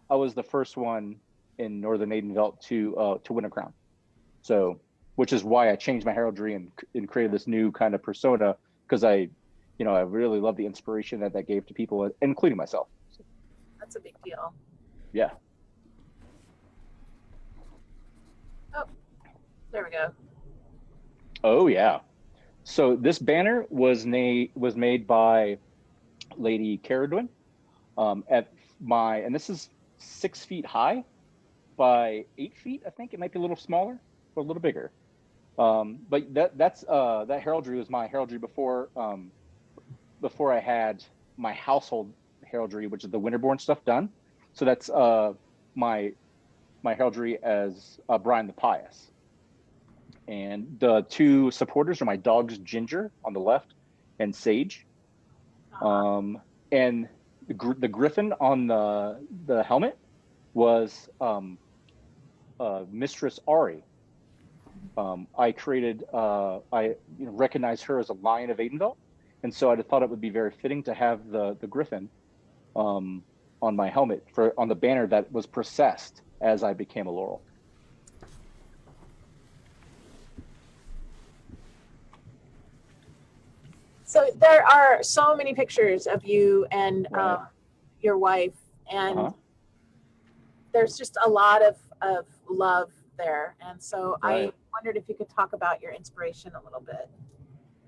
[SPEAKER 2] I was the first one in northern Atenveldt to win a crown. So, which is why I changed my heraldry and created this new kind of persona, because I really love the inspiration that gave to people, including myself. So,
[SPEAKER 1] That's a big deal.
[SPEAKER 2] yeah.
[SPEAKER 1] Oh, there we go.
[SPEAKER 2] Oh yeah. So this banner was made by Lady Caradwin and this is 6 feet high by 8 feet. I think it might be a little smaller or a little bigger. But that heraldry was my heraldry before I had my household heraldry, which is the Winterbourne stuff done. So that's my heraldry as Brian the Pious. And the two supporters are my dogs, Ginger on the left and Sage. And the griffin on the helmet was Mistress Ari. I created, I recognized her as a Lion of Atenveldt, and so I thought it would be very fitting to have the griffin on my helmet on the banner that was processed as I became a Laurel.
[SPEAKER 1] So there are so many pictures of you and
[SPEAKER 2] Right.
[SPEAKER 1] your wife, and
[SPEAKER 2] Uh-huh.
[SPEAKER 1] there's just a lot of love there. And so
[SPEAKER 2] Right.
[SPEAKER 1] I wondered if you could talk about your inspiration a little bit.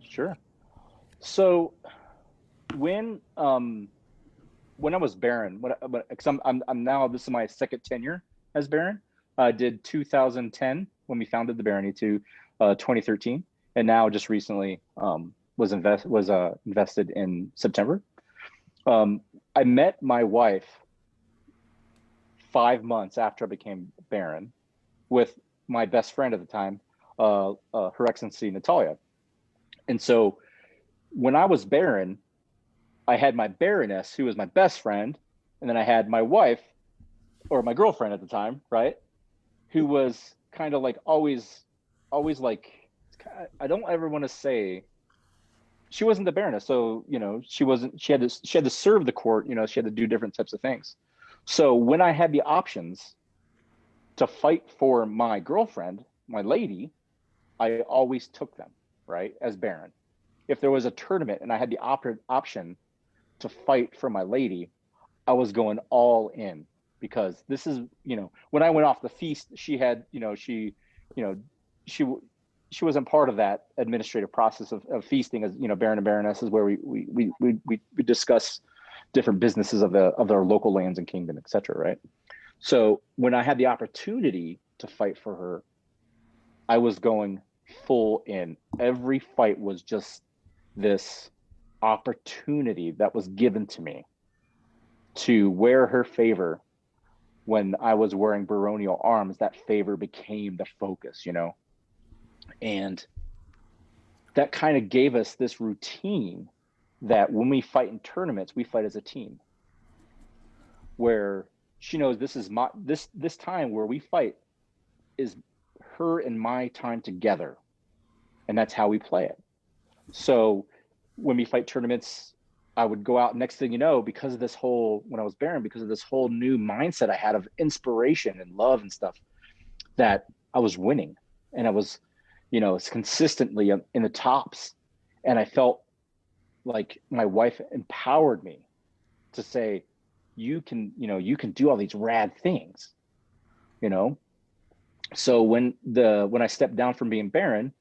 [SPEAKER 2] Sure. So when I was Baron, because I'm now, this is my second tenure as Baron. I did 2010 when we founded the barony to 2013, and now just recently was invested in September. I met my wife 5 months after I became Baron with my best friend at the time, Her Excellency Natalia. And so when I was Baron, I had my Baroness, who was my best friend, and then I had my wife, or my girlfriend at the time, right? Who was kind of like always like, I don't ever want to say, she wasn't the Baroness, so she had to serve the court, she had to do different types of things. So when I had the options to fight for my girlfriend, my lady, I always took them, right, as Baron. If there was a tournament and I had the option to fight for my lady, I was going all in, because this is, when I went off the feast, she had, she wasn't part of that administrative process of feasting, as Baron and Baronesses, where we discuss different businesses of our local lands and kingdom, etc. Right. So when I had the opportunity to fight for her, I was going full in. Every fight was just this opportunity that was given to me to wear her favor. When I was wearing baronial arms, that favor became the focus, and that kind of gave us this routine that when we fight in tournaments, we fight as a team, where she knows this is this time where we fight is her and my time together, and that's how we play it. So when we fight tournaments, I would go out, next thing you know, because of this whole, when I was Baron, because of this whole new mindset I had of inspiration and love and stuff, that I was winning, and I was, it's consistently in the tops. And I felt like my wife empowered me to say, you can, you can do all these rad things, you know? So when I stepped down from being Baron,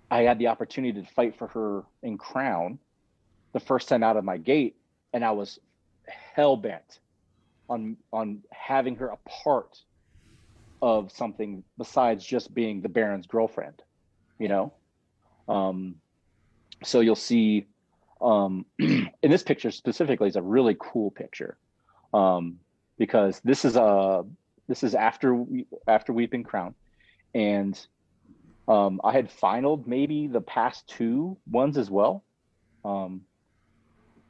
[SPEAKER 2] I had the opportunity to fight for her in Crown the first time out of my gate, and I was hell bent on having her a part of something besides just being the Baron's girlfriend, you know. So you'll see, in this picture specifically is a really cool picture, because this is after we've been crowned, and I had finaled maybe the past two ones as well.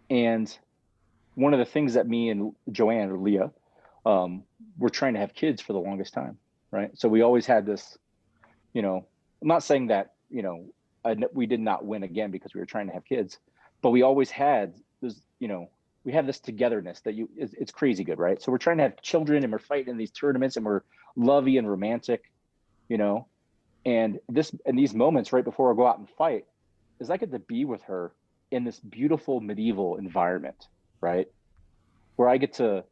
[SPEAKER 2] And one of the things that me and Joanne, or Leah, were trying to have kids for the longest time, right? So we always had this, I'm not saying that, we did not win again because we were trying to have kids, but we always had this, we have this togetherness that it's crazy good, right? So we're trying to have children, and we're fighting in these tournaments, and we're lovey and romantic, and these moments right before I go out and fight is I get to be with her in this beautiful medieval environment, right? Where I get to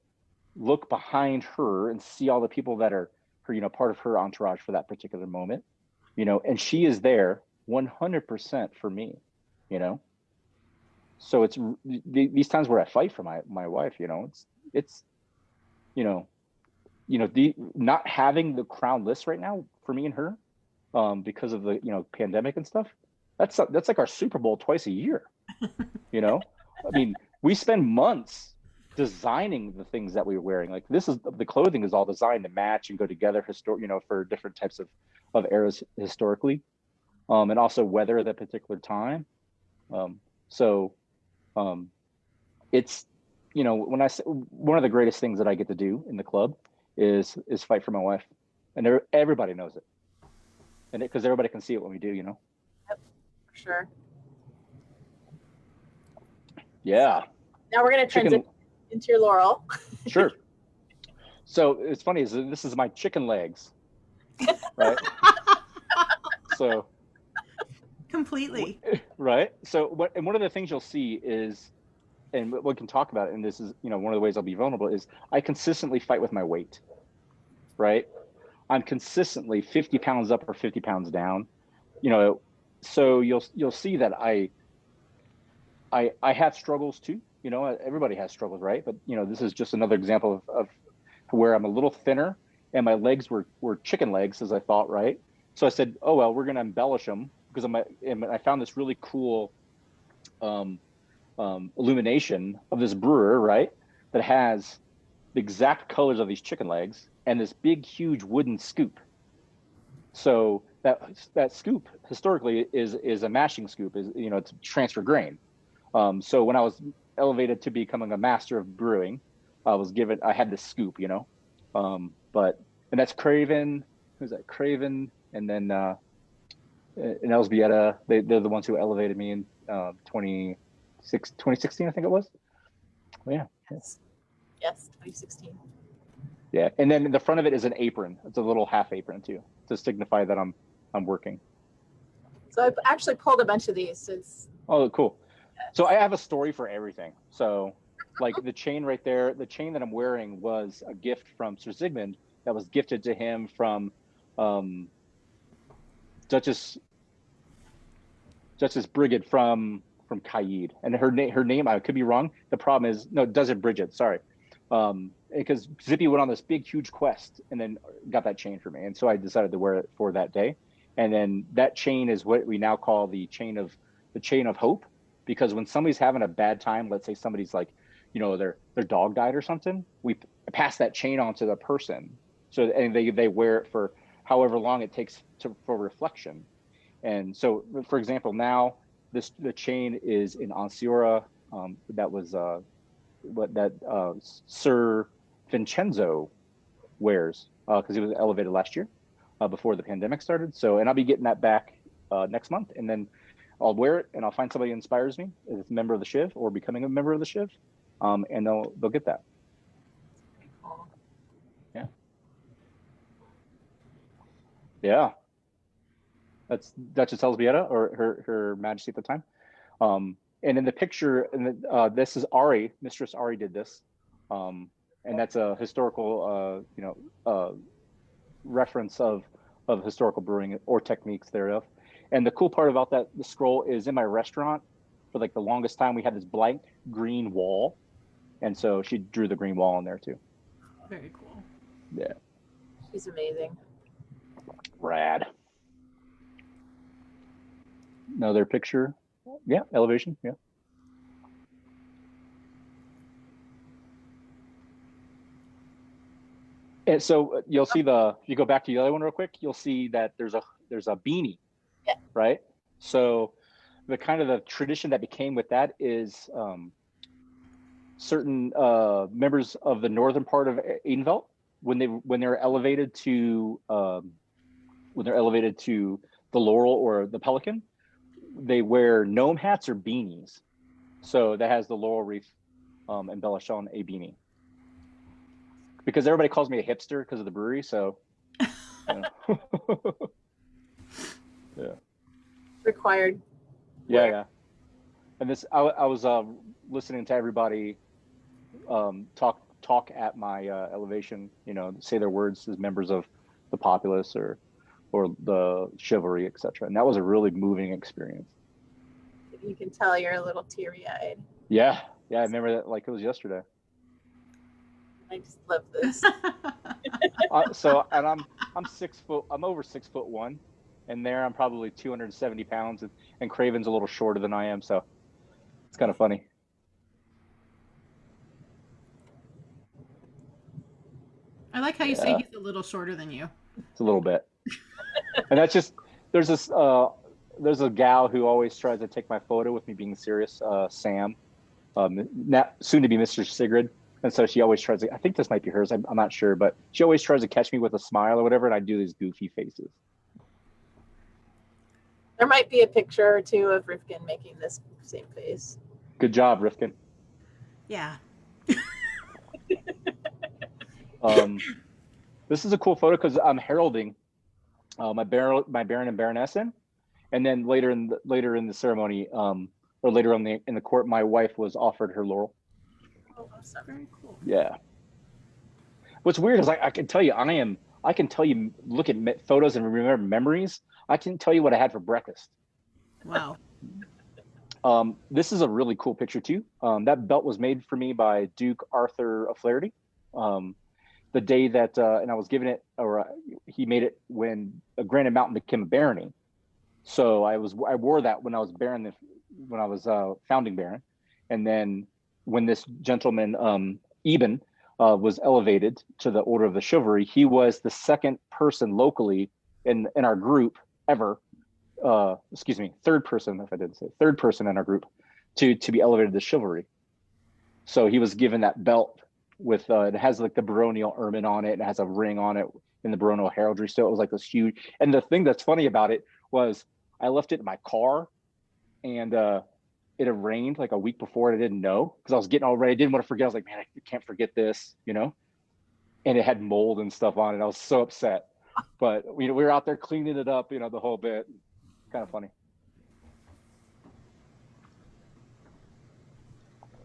[SPEAKER 2] look behind her and see all the people that are her, part of her entourage for that particular moment, and she is there 100% for me, So it's these times where I fight for my wife, it's the not having the crown list right now for me and her, because of the pandemic and stuff. That's like our Super Bowl twice a year. I mean, we spend months designing the things that we were wearing. Like the clothing is all designed to match and go together for different types of eras historically, and also weather at that particular time. It's when I say one of the greatest things that I get to do in the club is fight for my wife, and everybody knows it, and because everybody can see it when we do.
[SPEAKER 1] Yep, for sure.
[SPEAKER 2] Yeah.
[SPEAKER 1] Now we're going to transition into your Laurel.
[SPEAKER 2] Sure. So it's funny, is this is my chicken legs, right? So
[SPEAKER 3] completely.
[SPEAKER 2] Right. So one of the things you'll see is, and we can talk about it, and this is one of the ways I'll be vulnerable, is I consistently fight with my weight, right? I'm consistently 50 pounds up or 50 pounds down, so you'll see that I have struggles too. Everybody has struggles, right? But this is just another example of where I'm a little thinner, and my legs were chicken legs, as I thought, right? So I said, oh well, we're gonna embellish them, because I found this really cool illumination of this brewer, right, that has the exact colors of these chicken legs and this big huge wooden scoop. So that scoop historically is a mashing scoop, it's transfer grain. So when I was elevated to becoming a master of brewing, I had this scoop, and that's Craven. Who's that? Craven, and then in Elzbieta, they're the ones who elevated me in 2016, I think it was. Oh, yeah.
[SPEAKER 1] Yes, 2016.
[SPEAKER 2] Yeah, and then in the front of it is an apron. It's a little half apron too, to signify that I'm working.
[SPEAKER 1] So I've actually pulled a bunch of these.
[SPEAKER 2] Oh, cool. So I have a story for everything. So like the chain right there, the chain that I'm wearing was a gift from Sir Sigmund that was gifted to him from Duchess Brigid from Kaid. And her name, I could be wrong. The problem is, no, Desert Bridget, sorry. Because Zippy went on this big, huge quest and then got that chain for me. And so I decided to wear it for that day. And then that chain is what we now call the chain of hope. Because when somebody's having a bad time, let's say somebody's like, their dog died or something, we pass that chain on to the person. So, and they wear it for however long it takes for reflection. And so, for example, now the chain is in Ansiora. That was Sir Vincenzo wears, because he was elevated last year, before the pandemic started. So, and I'll be getting that back next month, and then I'll wear it, and I'll find somebody who inspires me as a member of the Shiv or becoming a member of the Shiv, and they'll get that. Yeah. Yeah. That's Duchess Elzbieta, or her Majesty at the time. And in the picture, this is Ari, Mistress Ari did this. And that's a historical, reference of historical brewing or techniques thereof. And the cool part about that, the scroll, is in my restaurant for like the longest time we had this blank green wall, and so she drew the green wall in there too.
[SPEAKER 3] Very cool.
[SPEAKER 2] Yeah,
[SPEAKER 1] She's amazing.
[SPEAKER 2] rad. Another picture. Yeah, elevation. Yeah. And so you'll see if you go back to the other one real quick, you'll see that there's a beanie,
[SPEAKER 1] Yeah.
[SPEAKER 2] right? So the kind of the tradition that became with that is certain members of the northern part of Atenveldt, when they're elevated to the Laurel or the Pelican, they wear gnome hats or beanies. So that has the laurel wreath embellished on a beanie. Because everybody calls me a hipster because of the brewery, so yeah.
[SPEAKER 1] Required.
[SPEAKER 2] Yeah. And this, I was listening to everybody talk at my elevation, say their words as members of the populace or the chivalry, etc. And that was a really moving experience.
[SPEAKER 1] You can tell you're a little teary-eyed.
[SPEAKER 2] Yeah, I remember that like it was yesterday.
[SPEAKER 1] I just love this.
[SPEAKER 2] And I'm 6 foot. I'm over 6'1", and there I'm probably 270 pounds, and Craven's a little shorter than I am, so it's kind of funny.
[SPEAKER 3] I like how you say he's a little shorter than you.
[SPEAKER 2] It's a little bit, and that's just there's a gal who always tries to take my photo with me being serious, Sam, soon to be Mr. Sigrid. And so she always tries to, I think this might be hers, I'm not sure, but she always tries to catch me with a smile or whatever, and I do these goofy faces.
[SPEAKER 1] There might be a picture or two of Rifkin making this same face.
[SPEAKER 2] Good job, Rifkin.
[SPEAKER 3] Yeah.
[SPEAKER 2] This is a cool photo because I'm heralding my baron and baroness in, and then later in the ceremony, or later on in the court, my wife was offered her laurel.
[SPEAKER 1] Oh, awesome.
[SPEAKER 3] Very cool.
[SPEAKER 2] Yeah. What's weird is I can tell you, look at photos and remember memories. I can tell you what I had for breakfast.
[SPEAKER 3] Wow.
[SPEAKER 2] This is a really cool picture too. That belt was made for me by Duke Arthur O'Flaherty. The day that, and I was given it, or he made it when Granite Mountain became a barony. So I wore that when I was baron, when I was founding baron, and then when this gentleman Eben was elevated to the Order of the Chivalry, he was the second person locally in our group ever. Third person, if I didn't say third person in our group to be elevated to chivalry. So he was given that belt with it has like the baronial ermine on it, and it has a ring on it in the baronial heraldry. So it was like this huge. And the thing that's funny about it was I left it in my car, and it had rained like a week before, and I didn't know because I was getting all ready. I didn't want to forget. I was like, man, I can't forget this, And it had mold and stuff on it. I was so upset. But we were out there cleaning it up, the whole bit. Kind of funny.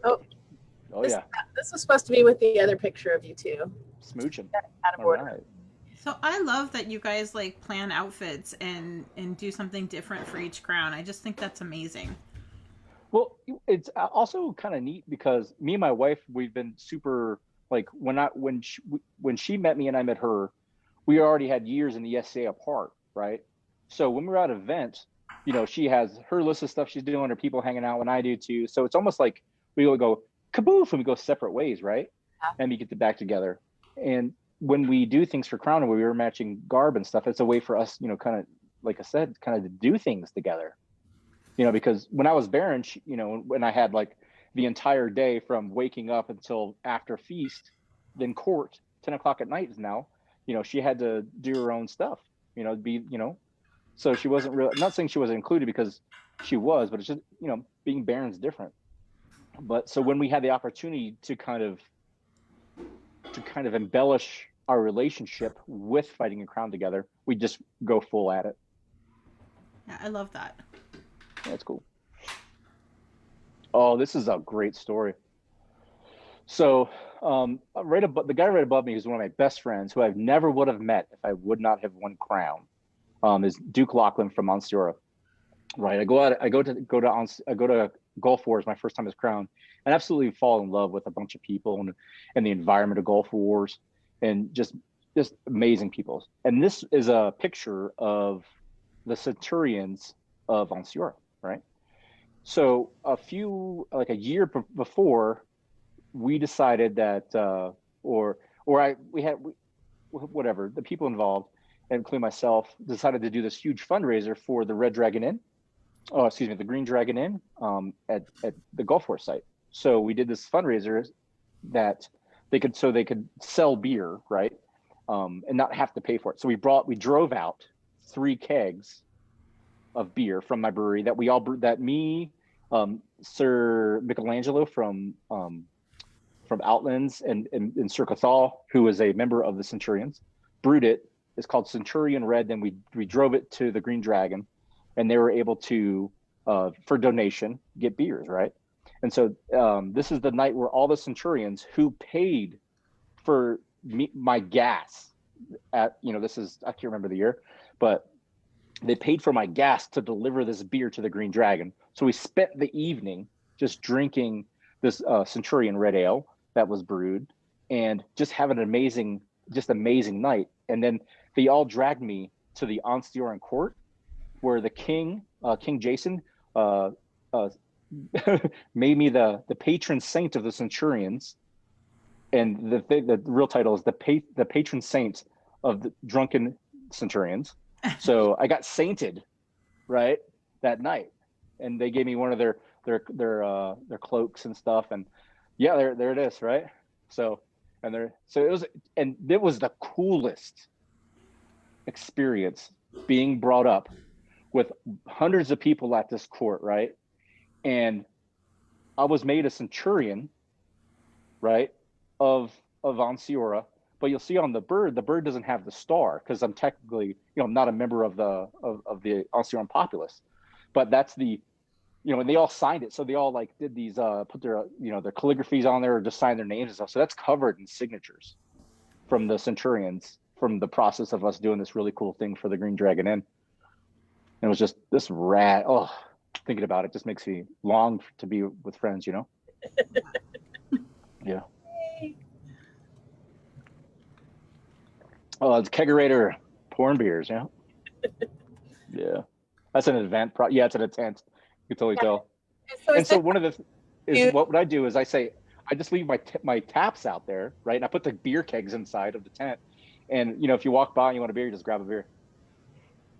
[SPEAKER 1] Oh,
[SPEAKER 2] yeah.
[SPEAKER 1] This was supposed to be with the other picture of you two.
[SPEAKER 2] Smooching.
[SPEAKER 1] Out of order.
[SPEAKER 2] Right.
[SPEAKER 3] So I love that you guys like plan outfits and do something different for each crown. I just think that's amazing.
[SPEAKER 2] Well, it's also kind of neat because me and my wife, we've been super like when she met me and I met her, we already had years in the SCA apart, right? So when we're at events, she has her list of stuff she's doing, her people hanging out, and I do too. So it's almost like we will go kaboof and we go separate ways, right?
[SPEAKER 1] Yeah.
[SPEAKER 2] And we get back together. And when we do things for Crown and we were matching garb and stuff, it's a way for us, kind of, like I said, kind of to do things together. Because when I was Baron, when I had like the entire day from waking up until after feast, then court, 10 o'clock at night is now, she had to do her own stuff, so she wasn't really, I'm not saying she wasn't included because she was, but it's just, being Baron's different. But so when we had the opportunity to kind of embellish our relationship with fighting a crown together, we just go full at it.
[SPEAKER 3] Yeah, I love that.
[SPEAKER 2] That's cool. Oh, this is a great story. So right above the guy right above me, who's one of my best friends, who I've never would have met if I would not have won Crown, is Duke Lachlan from Monsiora. Right. I go to Gulf Wars my first time as Crown, and absolutely fall in love with a bunch of people and the environment of Gulf Wars, and just amazing people. And this is a picture of the Centurions of Monsiora, right? So a year before, we decided that, whatever, the people involved, including myself, decided to do this huge fundraiser for the Red Dragon Inn. Oh, excuse me, the Green Dragon Inn, at the Gulf War site. So we did this fundraiser that they could sell beer, right, and not have to pay for it. So we drove out 3 kegs of beer from my brewery that we all brewed. That me, Sir Michelangelo from Outlands, and Sir Cathal, who was a member of the Centurions, brewed it. It's called Centurion Red. Then we drove it to the Green Dragon, and they were able to, for donation, get beers, right? And so this is the night where all the Centurions who paid for my gas at, this is, I can't remember the year, but they paid for my gas to deliver this beer to the Green Dragon. So we spent the evening just drinking this Centurion Red Ale that was brewed, and just having an amazing night. And then they all dragged me to the Onstioran court, where the king, King Jason, made me the patron saint of the Centurions, and the real title is the patron saint of the drunken Centurions. So I got sainted, right, that night, and they gave me one of their cloaks and stuff, and yeah, there it is, right? So it was the coolest experience being brought up with hundreds of people at this court, right? And I was made a Centurion, right, of Monsiora. But you'll see on the bird doesn't have the star, because I'm technically, not a member of the Onstioran populace. But that's and they all signed it. So they all did these, put their calligraphies on there, or just signed their names and stuff. So that's covered in signatures from the Centurions, from the process of us doing this really cool thing for the Green Dragon Inn. And it was just this rad. Oh, thinking about it just makes me long to be with friends, Yeah. Oh, it's kegerator pouring beers, yeah. Yeah. That's an event. Yeah, it's an tent. You can totally tell. So one of the is what I do is I just leave my taps out there, right? And I put the beer kegs inside of the tent. And if you walk by and you want a beer, you just grab a beer.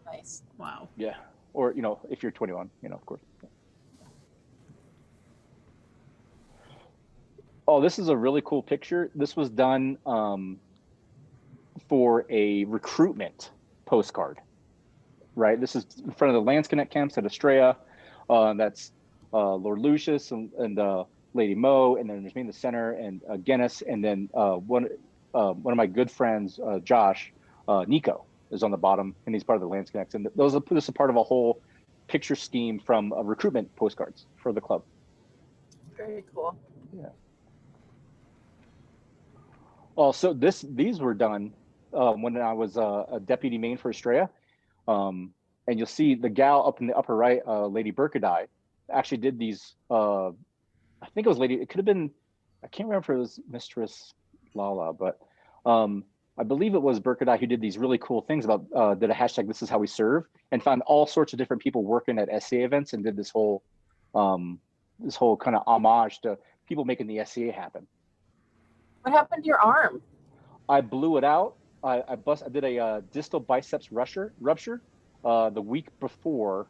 [SPEAKER 1] Nice.
[SPEAKER 3] Wow.
[SPEAKER 2] Yeah. Or if you're 21, of course. Oh, this is a really cool picture. This was done for a recruitment postcard, right? This is in front of the Lance Connect camps at Estrella. That's Lord Lucius and Lady Mo, and then there's me in the center, and Guinness, and then one of my good friends, Josh, Nico, is on the bottom, and he's part of the Lance Connects. And this is part of a whole picture scheme from recruitment postcards for the club.
[SPEAKER 1] Very cool.
[SPEAKER 2] Yeah. Well, so these were done when I was a deputy main for Estrella. And you'll see the gal up in the upper right, Lady Burkadai, actually did these. I think it was it could have been, I can't remember if it was Mistress Lala, but I believe it was Burkadai who did these really cool things about, did a hashtag, this is how we serve, and found all sorts of different people working at SCA events, and did this whole kind of homage to people making the SCA happen.
[SPEAKER 1] What happened to your arm?
[SPEAKER 2] I blew it out. I did a distal biceps rupture the week before,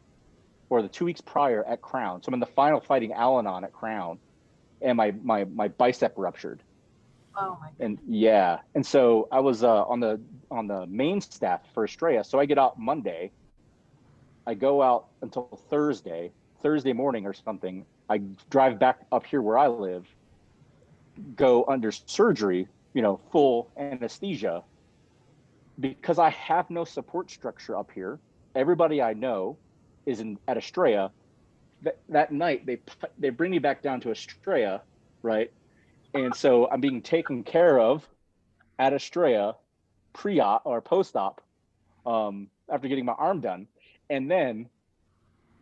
[SPEAKER 2] or the 2 weeks prior at Crown. So I'm in the final fighting Al-Anon at Crown, and my bicep ruptured.
[SPEAKER 1] Oh my God.
[SPEAKER 2] And yeah, and so I was on the main staff for Estrella. So I get out Monday. I go out until Thursday morning or something. I drive back up here where I live, go under surgery, full anesthesia, because I have no support structure up here. Everybody I know is at Estrella. That night they bring me back down to Estrella, right? And so I'm being taken care of at Estrella pre-op or post-op after getting my arm done. And then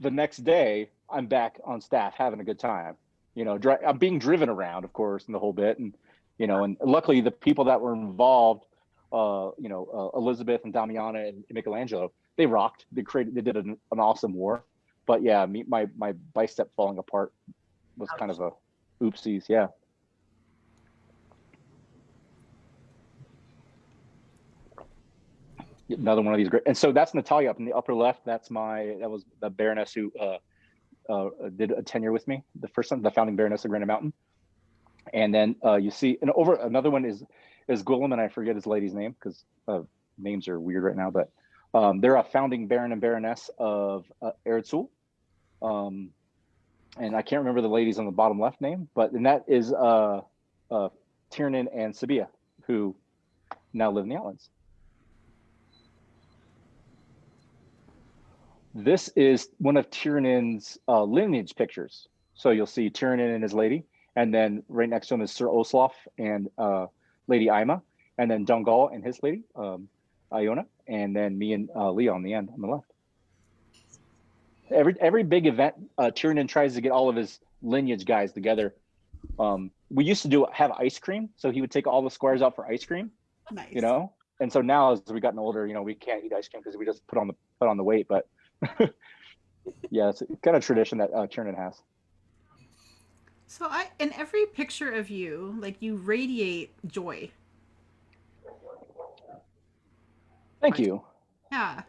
[SPEAKER 2] the next day I'm back on staff having a good time. I'm being driven around, of course, and the whole bit. And, and luckily the people that were involved, Elizabeth and Damiana and Michelangelo, they rocked. They did an awesome war. But yeah, my bicep falling apart was kind of a oopsies. Yeah. Another one of these great. And so that's Natalia up in the upper left. That was the Baroness who did a tenure with me, the first one, the founding Baroness of Granite Mountain. And then you see, and over another one is Gwillem, and I forget his lady's name because names are weird right now, but they're a founding Baron and Baroness of Erzul. And I can't remember the ladies on the bottom left name, and that is Tiernan and Sabia, who now live in the Outlands. This is one of Tiernan's lineage pictures. So you'll see Tiernan and his lady, and then right next to him is Sir Oslof and Lady Ima, and then Dongal and his lady, Iona, and then me and Leah on the end on the left. Every big event, Tiernan tries to get all of his lineage guys together. We used to have ice cream, so he would take all the squires out for ice cream.
[SPEAKER 3] Nice.
[SPEAKER 2] And so now as we've gotten older, we can't eat ice cream because we just put on the weight, but. Yeah, it's kind of tradition that Tiernan has.
[SPEAKER 3] So in every picture of you, like, you radiate joy.
[SPEAKER 2] Thank you.
[SPEAKER 3] Yeah,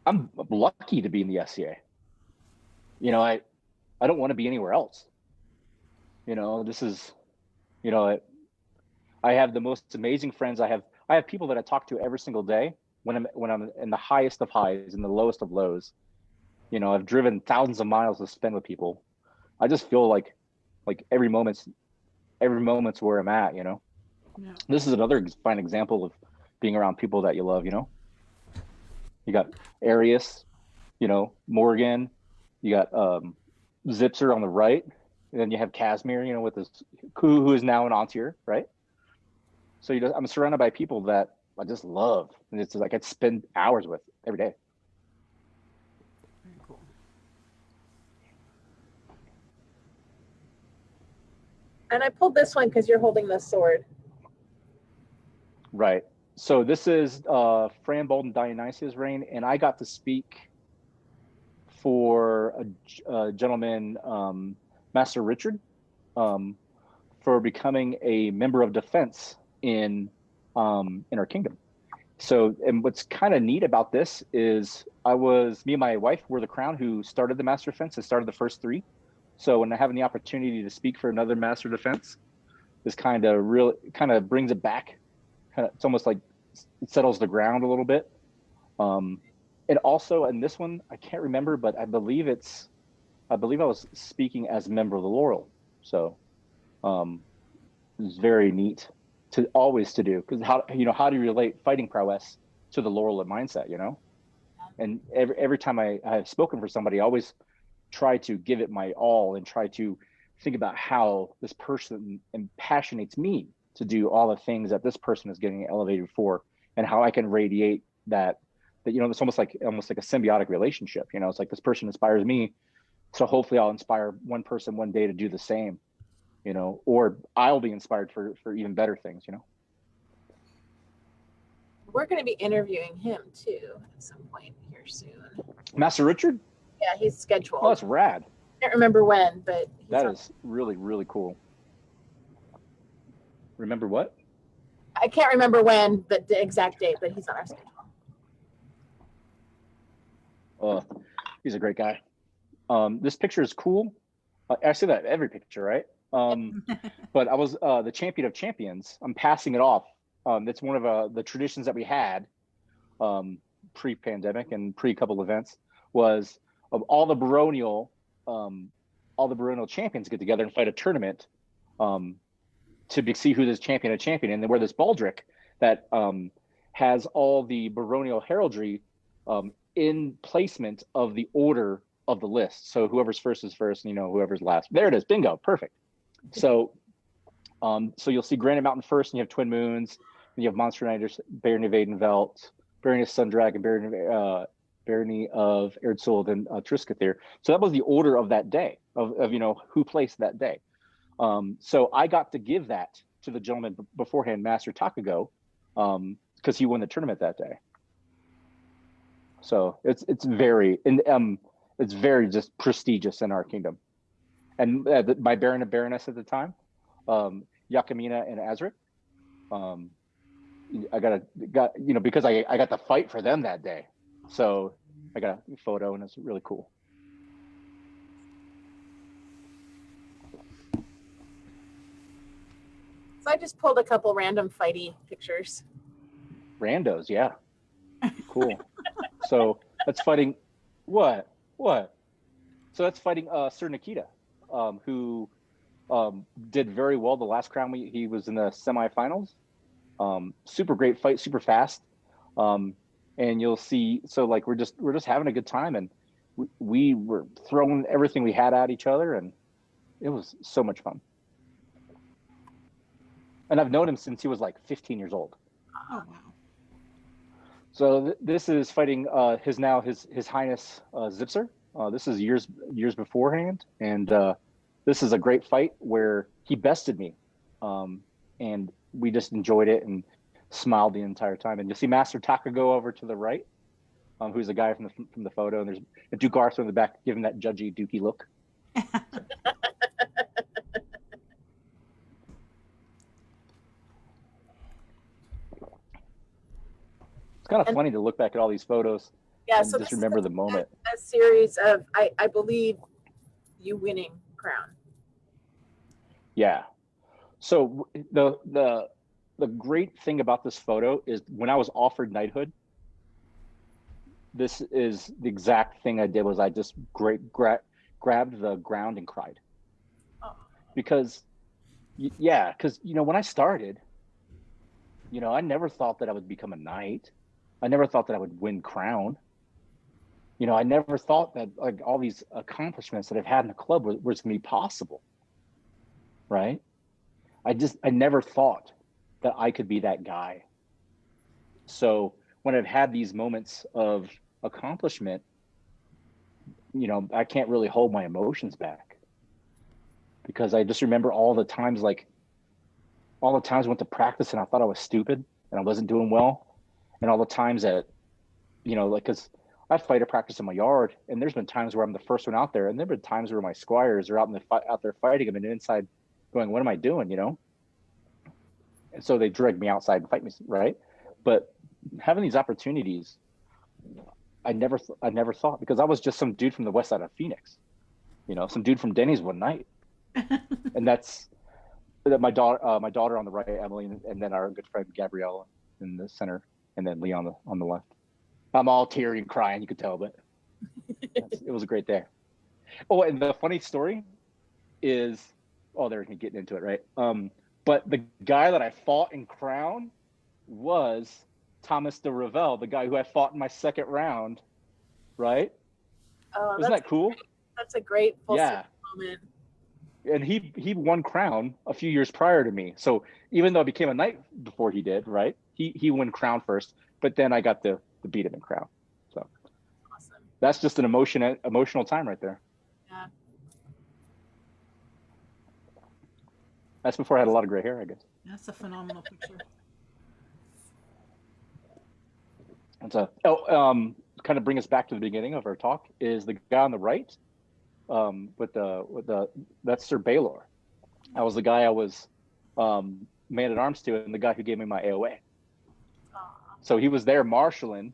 [SPEAKER 2] I'm lucky to be in the SCA. I don't want to be anywhere else. This is, I have the most amazing friends. I have people that I talk to every single day. When I'm in the highest of highs and the lowest of lows, I've driven thousands of miles to spend with people. I just feel like every moment's where I'm at. Yeah. This is another fine example of being around people that you love. You got Arius, Morgan, you got Zipser on the right, and then you have Casimir, with this who is now an Antir, right? So I'm surrounded by people that I just love, and it's like I'd spend hours with every day.
[SPEAKER 3] Very cool.
[SPEAKER 1] And I pulled this one because you're holding this sword.
[SPEAKER 2] Right. So this is Fran Bolden Dionysia's reign, and I got to speak for a gentleman, Master Richard, for becoming a member of defense in our kingdom. So, and what's kind of neat about this is me and my wife were the crown who started the Master Defense and started the first three. So when having the opportunity to speak for another Master Defense, this kind of brings it back. It's almost like it settles the ground a little bit. And also in this one, I can't remember, but I believe I was speaking as a member of the Laurel. So it's very neat to do, because how do you relate fighting prowess to the Laurel mindset, and every time I have spoken for somebody, I always try to give it my all and try to think about how this person impassionates me to do all the things that this person is getting elevated for, and how I can radiate that it's almost like a symbiotic relationship. It's like this person inspires me, so hopefully I'll inspire one person one day to do the same, or I'll be inspired for even better things,
[SPEAKER 1] We're going to be interviewing him too at some point here soon.
[SPEAKER 2] Master Richard?
[SPEAKER 1] Yeah, he's scheduled.
[SPEAKER 2] Oh, that's rad.
[SPEAKER 1] I can't remember when, but
[SPEAKER 2] that is really, really cool. Remember what?
[SPEAKER 1] I can't remember when, the exact date, but he's on our schedule.
[SPEAKER 2] Oh, he's a great guy. This picture is cool. I say that every picture, right? But I was the champion of champions. I'm passing it off. That's one of the traditions that we had pre-pandemic and pre-couple events, was of all the baronial champions get together and fight a tournament to see who this champion of champion. And then wear this baldric that has all the baronial heraldry in placement of the order of the list. So whoever's first is first, and whoever's last. There it is. Bingo. Perfect. So so you'll see Granite Mountain first, and you have Twin Moons, and you have Monster Riders, Barony of Atenveldt, Barony of Sundragon, Barony of Erdsuld, and Triskathir. So that was the order of that day of who placed that day. So I got to give that to the gentleman beforehand, Master Takago, because he won the tournament that day. So it's very just prestigious in our kingdom. And my Baron and Baroness at the time, Yakamina and Azric, because I got to fight for them that day. So I got a photo, and it's really cool.
[SPEAKER 1] So I just pulled a couple random fighty pictures.
[SPEAKER 2] Randos, yeah. Cool. So that's fighting what? So that's fighting Sir Nikita, who did very well the last crown. He was in the semifinals. Super great fight, super fast. And you'll see, so like we're just having a good time, and we were throwing everything we had at each other, and it was so much fun. And I've known him since he was like 15 years old.
[SPEAKER 3] Oh, wow.
[SPEAKER 2] So this is fighting His Highness Zipser. This is years beforehand, and this is a great fight where he bested me, and we just enjoyed it and smiled the entire time. And you'll see Master Takago over to the right, who's the guy from the photo, and there's Duke Arthur in the back giving that judgy Dookie look. It's kind of funny to look back at all these photos.
[SPEAKER 1] Yeah,
[SPEAKER 2] and
[SPEAKER 1] so
[SPEAKER 2] just remember the moment.
[SPEAKER 1] A series of, I believe, you winning crown.
[SPEAKER 2] Yeah. So the great thing about this photo is when I was offered knighthood, this is the exact thing I did. Was I just grabbed the ground and cried.
[SPEAKER 1] Oh.
[SPEAKER 2] Because when I started, I never thought that I would become a knight. I never thought that I would win crown. I never thought that like all these accomplishments that I've had in the club was going to be possible. Right? I never thought that I could be that guy. So when I've had these moments of accomplishment, I can't really hold my emotions back, because I just remember all the times I went to practice and I thought I was stupid and I wasn't doing well. And all the times that, because I fight or practice in my yard, and there's been times where I'm the first one out there, and there've been times where my squires are out there fighting them, and inside going, what am I doing, And so they drag me outside and fight me, right? But having these opportunities, I never thought, because I was just some dude from the west side of Phoenix, some dude from Denny's one night, and that's my daughter on the right, Emily, and then our good friend Gabriella in the center, and then Leon on the left. I'm all teary and crying, you could tell, but it was a great day. Oh, and the funny story is, they're getting into it, right? But the guy that I fought in crown was Thomas de Revel, the guy who I fought in my second round, right?
[SPEAKER 1] Oh,
[SPEAKER 2] isn't that cool?
[SPEAKER 1] That's a great full
[SPEAKER 2] yeah.
[SPEAKER 1] moment.
[SPEAKER 2] And he won crown a few years prior to me. So even though I became a knight before he did, right? He won crown first, but then I got to beat him in crown. So
[SPEAKER 1] awesome.
[SPEAKER 2] That's just an emotional time right there.
[SPEAKER 1] Yeah.
[SPEAKER 2] That's before I had a lot of gray hair, I guess.
[SPEAKER 3] That's a phenomenal picture.
[SPEAKER 2] And so, kind of bring us back to the beginning of our talk is the guy on the right, that's Sir Baylor. That was the guy I was man at arms to, and the guy who gave me my AOA. So he was there marshaling,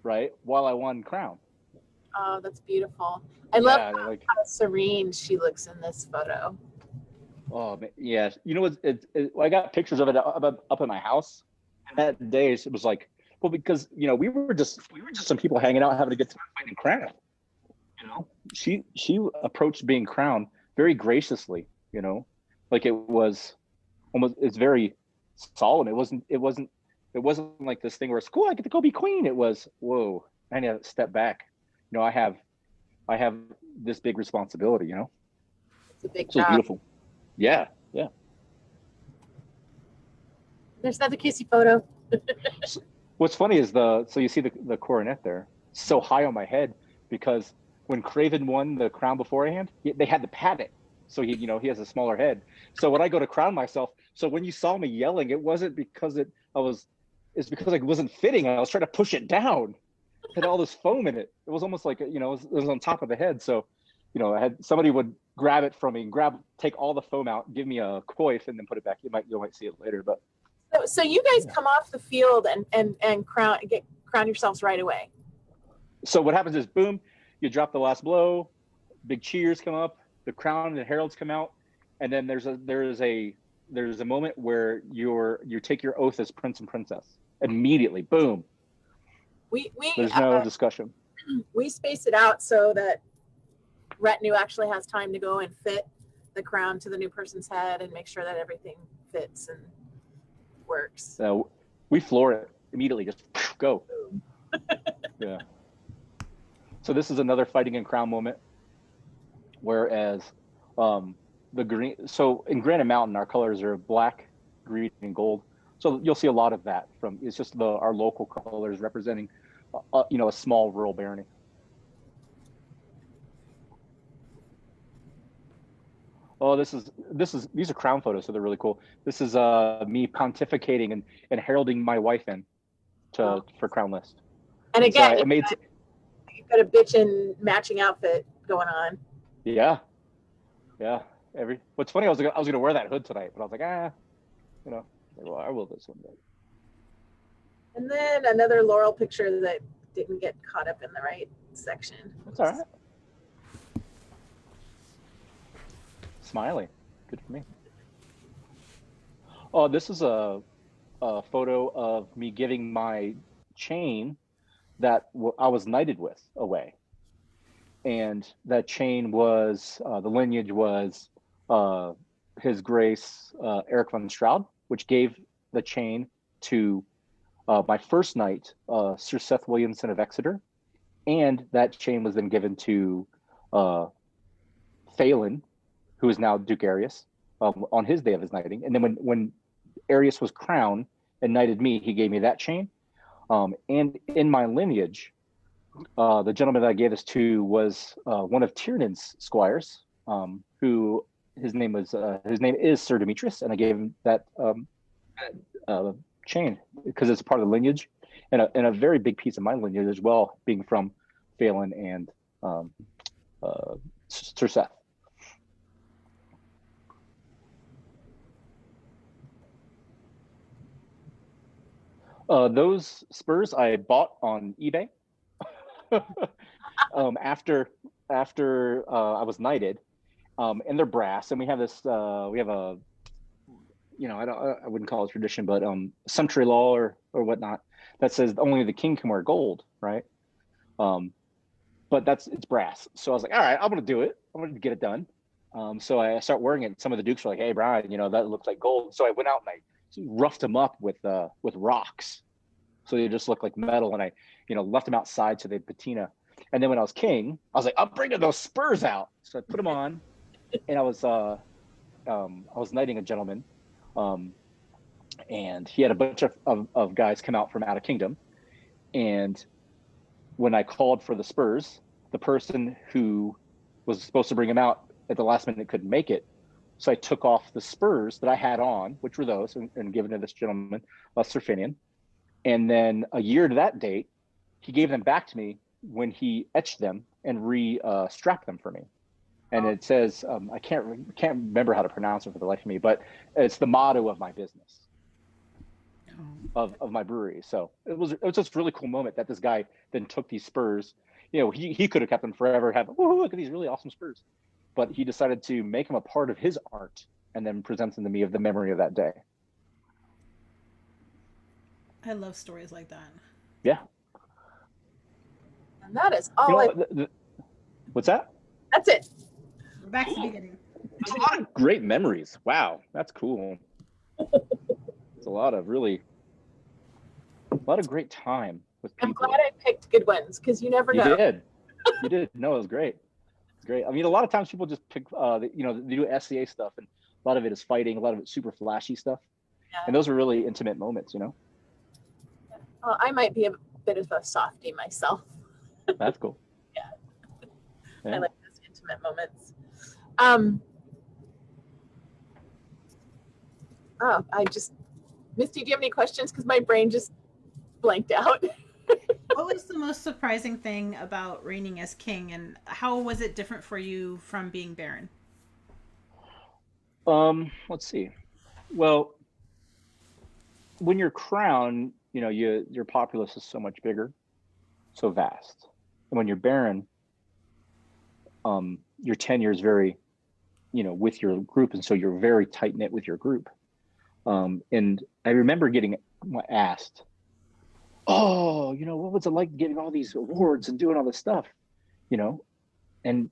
[SPEAKER 2] right, while I won crown.
[SPEAKER 1] Oh, that's beautiful. I love how serene she looks in this photo.
[SPEAKER 2] Oh, yeah. I got pictures of it up in my house. And that day, it was like, well, because, we were just some people hanging out, having a good time fighting crown. She approached being crowned very graciously, like it was almost, it's very solemn. It wasn't like this thing where it's cool, I get to go be queen. It was, whoa, I need to step back. I have I have this big responsibility, you know?
[SPEAKER 1] It's a big
[SPEAKER 2] So it's
[SPEAKER 1] job.
[SPEAKER 2] beautiful. Yeah, yeah.
[SPEAKER 1] There's another kissy photo.
[SPEAKER 2] What's funny is so you see the coronet there, so high on my head, because when Craven won the crown beforehand, they had to pat it. So he has a smaller head. So when I go to crown myself, so when you saw me yelling, it wasn't because it's because it wasn't fitting. I was trying to push it down. It had all this foam in it. It was almost like, it was on top of the head. So, I had somebody would grab it from me, take all the foam out, give me a coif, and then put it back. You might see it later, but.
[SPEAKER 1] So you guys come off the field and crown yourselves right away.
[SPEAKER 2] So what happens is, boom, you drop the last blow, big cheers come up, the crown and the heralds come out, and then there's a moment where you take your oath as prince and princess immediately. Boom. There's no discussion.
[SPEAKER 1] We space it out so that retinue actually has time to go and fit the crown to the new person's head and make sure that everything fits and works.
[SPEAKER 2] We floor it immediately, just go. Yeah. So this is another fighting in crown moment. Whereas the green, so in Granite Mountain, our colors are black, green, and gold. So you'll see a lot of that it's just our local colors representing, a small rural barony. Oh, these are crown photos, so they're really cool. This is me pontificating and heralding my wife for crown list.
[SPEAKER 1] And again,
[SPEAKER 2] so
[SPEAKER 1] you've got a bitchin' matching outfit going on.
[SPEAKER 2] Yeah. What's funny, I was gonna wear that hood tonight, but I was like, well, I will this one day.
[SPEAKER 1] And then another Laurel picture that didn't get caught up in the right section.
[SPEAKER 2] That's all right. Smiling, good for me. Oh, this is a photo of me giving my chain that I was knighted with away. And that chain was, the lineage was His Grace Eric von Stroud, which gave the chain to my first knight, Sir Seth Williamson of Exeter. And that chain was then given to Phelan, who is now Duke Arius, on his day of his knighting. And then when Arius was crowned and knighted me, he gave me that chain. And in my lineage, the gentleman that I gave this to was one of Tiernan's squires, who his name is Sir Demetrius, and I gave him that chain because it's part of the lineage, and a very big piece of my lineage as well, being from Phelan and Sir Seth. Those spurs I bought on eBay. After I was knighted, and they're brass, and we have this I wouldn't call it tradition, but sumptuary law or whatnot that says only the king can wear gold, right? But it's brass. So I was like, all right, I'm gonna do it. I'm gonna get it done. So I start wearing it. Some of the dukes were like, hey, Brian, that looks like gold. So I went out and I roughed them up with rocks, so they just look like metal, and I left them outside so they'd patina. And then when I was king, I was like, I'm bringing those spurs out. So I put them on, and I was knighting a gentleman, and he had a bunch of guys come out from out of kingdom. And when I called for the spurs, the person who was supposed to bring them out at the last minute couldn't make it. So I took off the spurs that I had on, which were those, and given to this gentleman, Sir Finian. And then a year to that date, he gave them back to me when he etched them and strapped them for me. And it says, I can't remember how to pronounce it for the life of me, but it's the motto of my business, of my brewery. So it was just a really cool moment that this guy then took these spurs. He could have kept them forever, look at these really awesome spurs. But he decided to make them a part of his art and then present them to me of the memory of that day.
[SPEAKER 3] I love stories like that.
[SPEAKER 2] Yeah.
[SPEAKER 1] And that is all.
[SPEAKER 2] What's that?
[SPEAKER 1] That's it.
[SPEAKER 3] We're back to the beginning.
[SPEAKER 2] There's a lot of great memories. Wow, that's cool. It's a lot of great time with people.
[SPEAKER 1] I'm glad I picked good ones because you never know.
[SPEAKER 2] You did. You did. No, it was great. It's great. I mean, a lot of times people just pick, they do SCA stuff, and a lot of it is fighting, a lot of it's super flashy stuff, and
[SPEAKER 1] Yeah.
[SPEAKER 2] those are really intimate moments.
[SPEAKER 1] Well, I might be a bit of a softie myself.
[SPEAKER 2] That's cool.
[SPEAKER 1] Yeah.
[SPEAKER 2] Yeah.
[SPEAKER 1] I like those intimate moments. Oh, Misty, do you have any questions? Because my brain just blanked out.
[SPEAKER 3] What was the most surprising thing about reigning as king, and how was it different for you from being Baron?
[SPEAKER 2] Let's see. Well, when you're crowned, your populace is so much bigger, so vast. And when you're Baron, your tenure is very, with your group, and so you're very tight knit with your group. And I remember getting asked, "Oh, what was it like getting all these awards and doing all this stuff?" And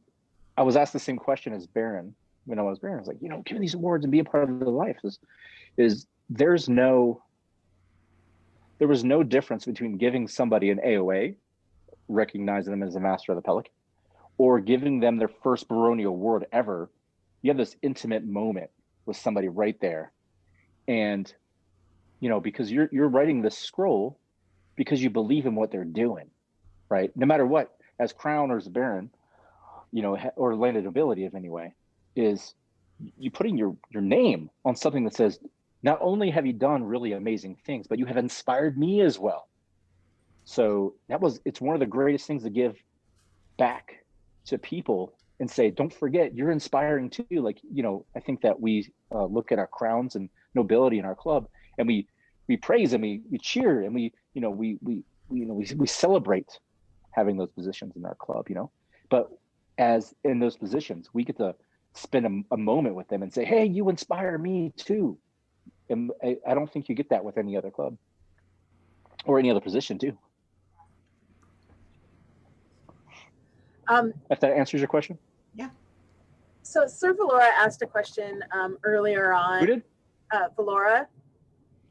[SPEAKER 2] I was asked the same question as Baron when I was Baron. I was like, giving these awards and being part of the life is there was no difference between giving somebody an AOA, recognizing them as the master of the Pelican, or giving them their first baronial award ever. You have this intimate moment with somebody right there. And, because you're writing this scroll because you believe in what they're doing, right? No matter what, as crown or as Baron, or landed nobility of any way, is you putting your name on something that says, not only have you done really amazing things, but you have inspired me as well. So it's one of the greatest things to give back to people and say, don't forget, you're inspiring too. Like, I think that we look at our crowns and nobility in our club, and we praise and we cheer and we celebrate having those positions in our club, but as in those positions, we get to spend a moment with them and say, hey, you inspire me too. And I don't think you get that with any other club or any other position too. If that answers your question.
[SPEAKER 3] Yeah.
[SPEAKER 1] So Sir Valora asked a question earlier on.
[SPEAKER 2] Who did?
[SPEAKER 1] Valora.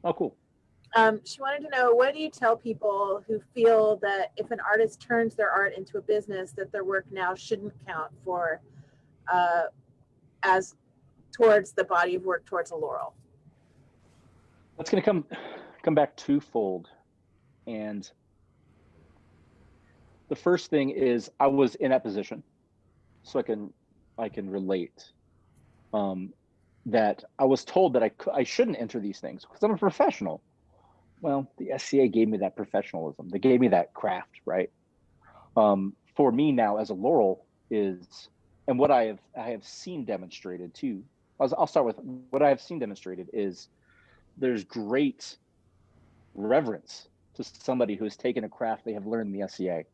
[SPEAKER 2] Oh, cool.
[SPEAKER 1] She wanted to know, what do you tell people who feel that if an artist turns their art into a business, that their work now shouldn't count for as towards the body of work towards a laurel?
[SPEAKER 2] That's going to come back twofold. And the first thing is, I was in that position, so I can relate. That I was told that I shouldn't enter these things because I'm a professional. Well, the SCA gave me that professionalism. They gave me that craft, right? For me now as a laurel is, and what I have seen demonstrated too. I'll start with what I have seen demonstrated is there's great reverence to somebody who has taken a craft they have learned in the SCA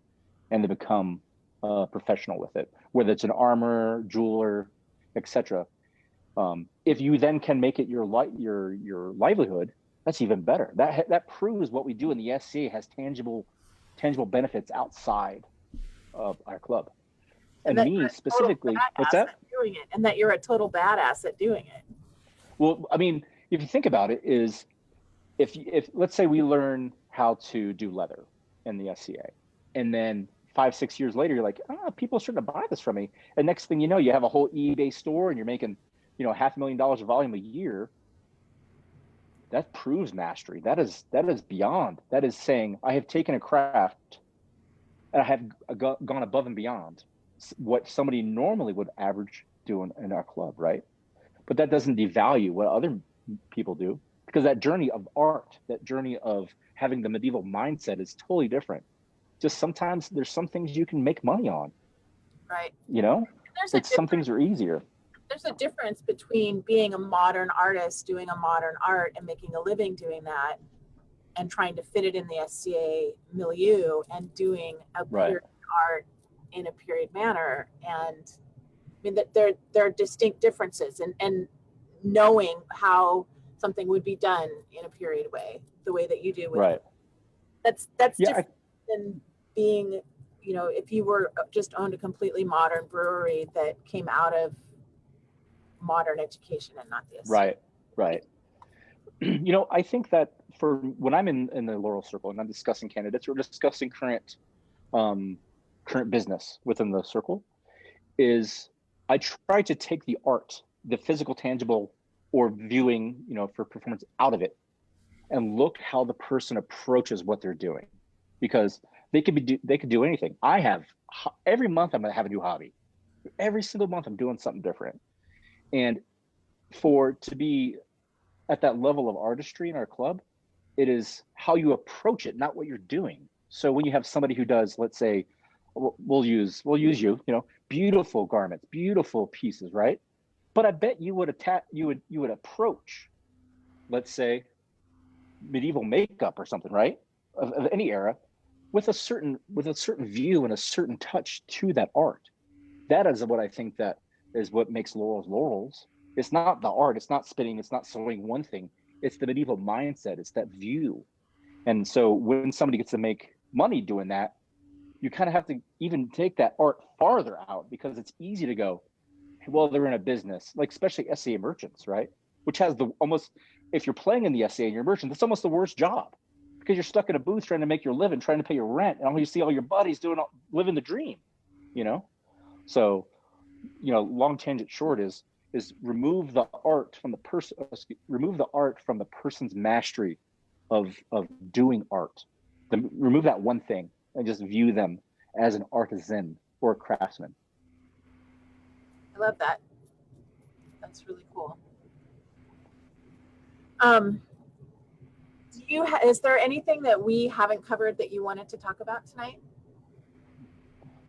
[SPEAKER 2] and they become professional with it, whether it's an armorer, jeweler, etc. If you then can make it your livelihood, that's even better. That proves what we do in the SCA has tangible benefits outside of our club. And me specifically, what's that?
[SPEAKER 1] Doing it, and that you're a total badass at doing it.
[SPEAKER 2] Well, I mean, if you think about it, is if let's say we learn how to do leather in the SCA, and then 5-6 years later, you're like, people shouldn't buy this from me. And next thing you know, you have a whole eBay store and you're making, $500,000 of volume a year. That proves mastery. That is beyond. That is saying, I have taken a craft and I have gone above and beyond what somebody normally would average doing in our club, right? But that doesn't devalue what other people do, because that journey of art, that journey of having the medieval mindset is totally different. Just sometimes there's some things you can make money on.
[SPEAKER 1] Right.
[SPEAKER 2] Some things are easier.
[SPEAKER 1] There's a difference between being a modern artist doing a modern art and making a living doing that, and trying to fit it in the SCA milieu and doing a period art in a period manner. And I mean that there are distinct differences, and knowing how something would be done in a period way, the way that you do with it. That's different than being, if you were just owned a completely modern brewery that came out of modern education and not the SCA.
[SPEAKER 2] Right. I think that for when I'm in the Laurel Circle and I'm discussing candidates, we're discussing current current business within the circle, is I try to take the art, the physical, tangible, or viewing, for performance out of it, and look how the person approaches what they're doing, because they could do anything. Every month I'm going to have a new hobby. Every single month I'm doing something different. And to be at that level of artistry in our club, it is how you approach it, not what you're doing. So when you have somebody who does, let's say, we'll use you, beautiful garments, beautiful pieces, right? But I bet you would approach, let's say, medieval makeup or something, right? Of any era, with a certain view and a certain touch to that art. That is what I think that is what makes Laurels. It's not the art, it's not spinning, it's not sewing one thing. It's the medieval mindset, it's that view. And so when somebody gets to make money doing that, you kind of have to even take that art farther out, because it's easy to go, well, they're in a business, like especially SCA merchants, right? Which has if you're playing in the SCA and you're a merchant, that's almost the worst job, because you're stuck in a booth trying to make your living, trying to pay your rent, and all you see all your buddies living the dream, So, long tangent short is remove the art from the person's mastery of doing art. Remove that one thing and just view them as an artisan or a craftsman.
[SPEAKER 1] I love that. That's really cool. Is there anything that we haven't covered that you wanted to talk about tonight?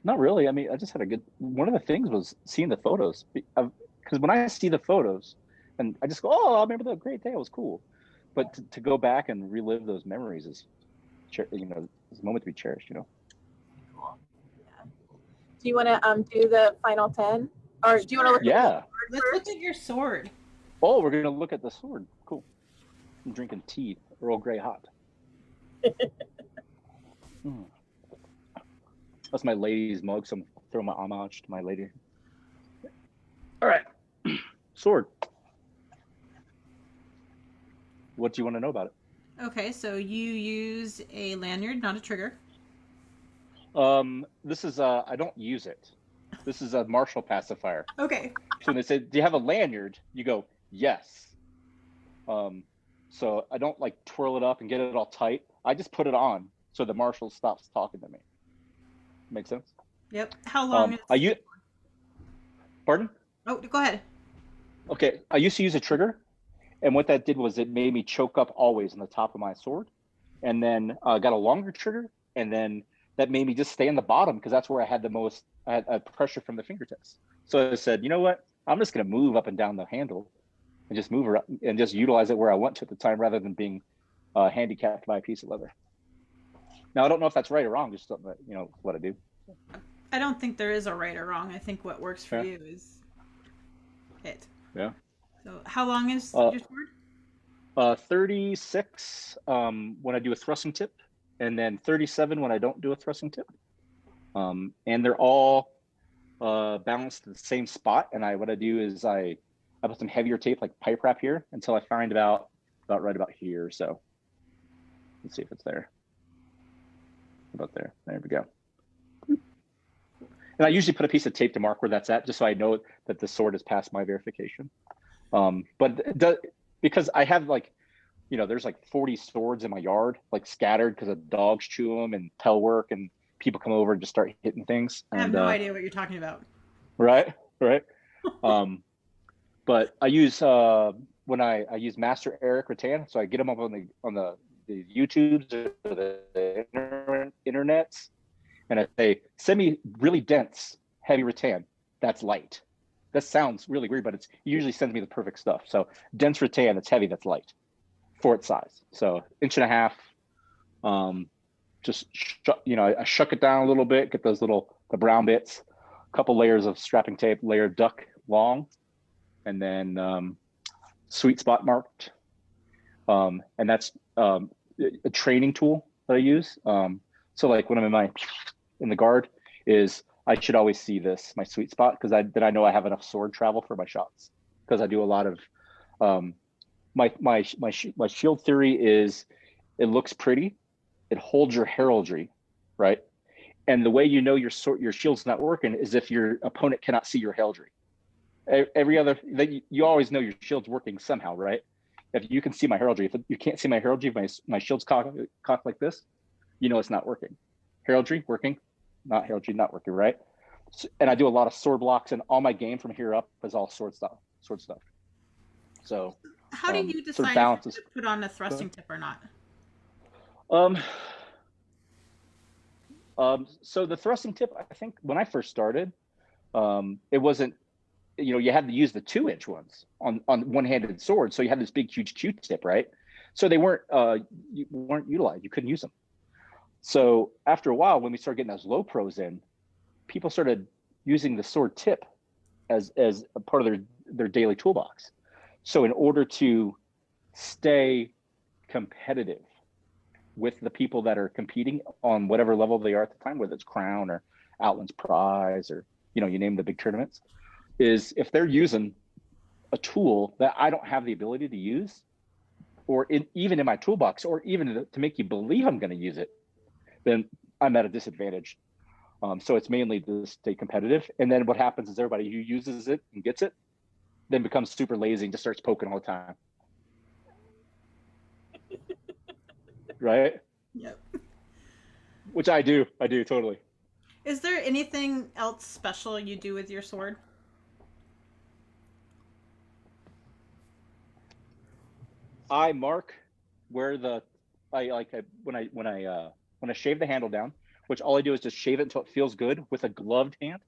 [SPEAKER 2] Not really. I mean, I just had one of the things was seeing the photos, because when I see the photos and I just go, oh, I remember that great day. It was cool. But to go back and relive those memories is a moment to be cherished,
[SPEAKER 1] Cool. Yeah. Do you want to do the final 10, or do you want to look
[SPEAKER 2] at
[SPEAKER 3] Let's look at your sword.
[SPEAKER 2] Oh, we're going to look at the sword. Cool. I'm drinking tea, Earl Grey hot. That's my lady's mug, so I'm throwing my homage to my lady. All right. Sword. What do you want to know about it?
[SPEAKER 3] Okay, so you use a lanyard, not a trigger.
[SPEAKER 2] This is I don't use it. This is a Marshall pacifier.
[SPEAKER 3] Okay.
[SPEAKER 2] So when they say, do you have a lanyard? You go, yes. So I don't like twirl it up and get it all tight. I just put it on so the Marshal stops talking to me. Make sense?
[SPEAKER 3] Yep. How long
[SPEAKER 2] Pardon?
[SPEAKER 3] Oh, go ahead.
[SPEAKER 2] Okay. I used to use a trigger, and what that did was it made me choke up always on the top of my sword, and then got a longer trigger, and then that made me just stay on the bottom, because that's where I had pressure from the fingertips. So I said, you know what? I'm just going to move up and down the handle and just move around and just utilize it where I want to at the time, rather than being handicapped by a piece of leather. Now, I don't know if that's right or wrong, just something that, what I do.
[SPEAKER 3] I don't think there is a right or wrong. I think what works for you is it.
[SPEAKER 2] Yeah.
[SPEAKER 3] So how long is your sword?
[SPEAKER 2] 36 when I do a thrusting tip, and then 37 when I don't do a thrusting tip. And they're all balanced in the same spot. And what I do is I put some heavier tape, like pipe wrap here, until I find about right about here. So let's see if it's there. About there. There we go. And I usually put a piece of tape to mark where that's at, just so I know that the sword has passed my verification. Because I have there's 40 swords in my yard, scattered, because of dogs chew them and pell work, and people come over and just start hitting things.
[SPEAKER 3] I have no idea what you're talking about.
[SPEAKER 2] Right. But I use when I use Master Eric Rattan, so I get him up on the YouTubes or the internets, and I say, send me really dense, heavy rattan that's light. That sounds really weird, but it usually sends me the perfect stuff. So dense rattan that's heavy, that's light for its size. So 1.5 inches. I shuck it down a little bit, get those the brown bits, a couple layers of strapping tape, layer duck long, and then sweet spot marked. And that's a training tool that I use. So when I'm in the guard, is I should always see my sweet spot, because then I know I have enough sword travel for my shots, because I do a lot of my shield theory is it looks pretty, it holds your heraldry, right? And the way you know your shield's not working is if your opponent cannot see your heraldry. Every other, you always know your shield's working somehow, right? If you can see my heraldry, if you can't see my heraldry, my shield's cocked like this, you know it's not working. Heraldry working, not heraldry not working, right? So, and I do a lot of sword blocks, and all my game from here up is all sword stuff. So
[SPEAKER 3] how do you decide if to put on a thrusting tip or not?
[SPEAKER 2] So the thrusting tip, I think when I first started, it wasn't, you had to use the 2-inch ones on one-handed swords. So you had this big, huge Q-tip, right? So they weren't utilized. You couldn't use them. So after a while, when we started getting those low pros in, people started using the sword tip as a part of their daily toolbox. So in order to stay competitive with the people that are competing on whatever level they are at the time, whether it's Crown or Outland's Prize or, you name the big tournaments, is if they're using a tool that I don't have the ability to use, or even in my toolbox, or even to make you believe I'm going to use it, then I'm at a disadvantage. So it's mainly to stay competitive. And then what happens is everybody who uses it and gets it then becomes super lazy and just starts poking all the time. Right?
[SPEAKER 3] Yep.
[SPEAKER 2] Which I do totally.
[SPEAKER 3] Is there anything else special you do with your sword?
[SPEAKER 2] I mark where when I shave the handle down, which all I do is just shave it until it feels good with a gloved hand,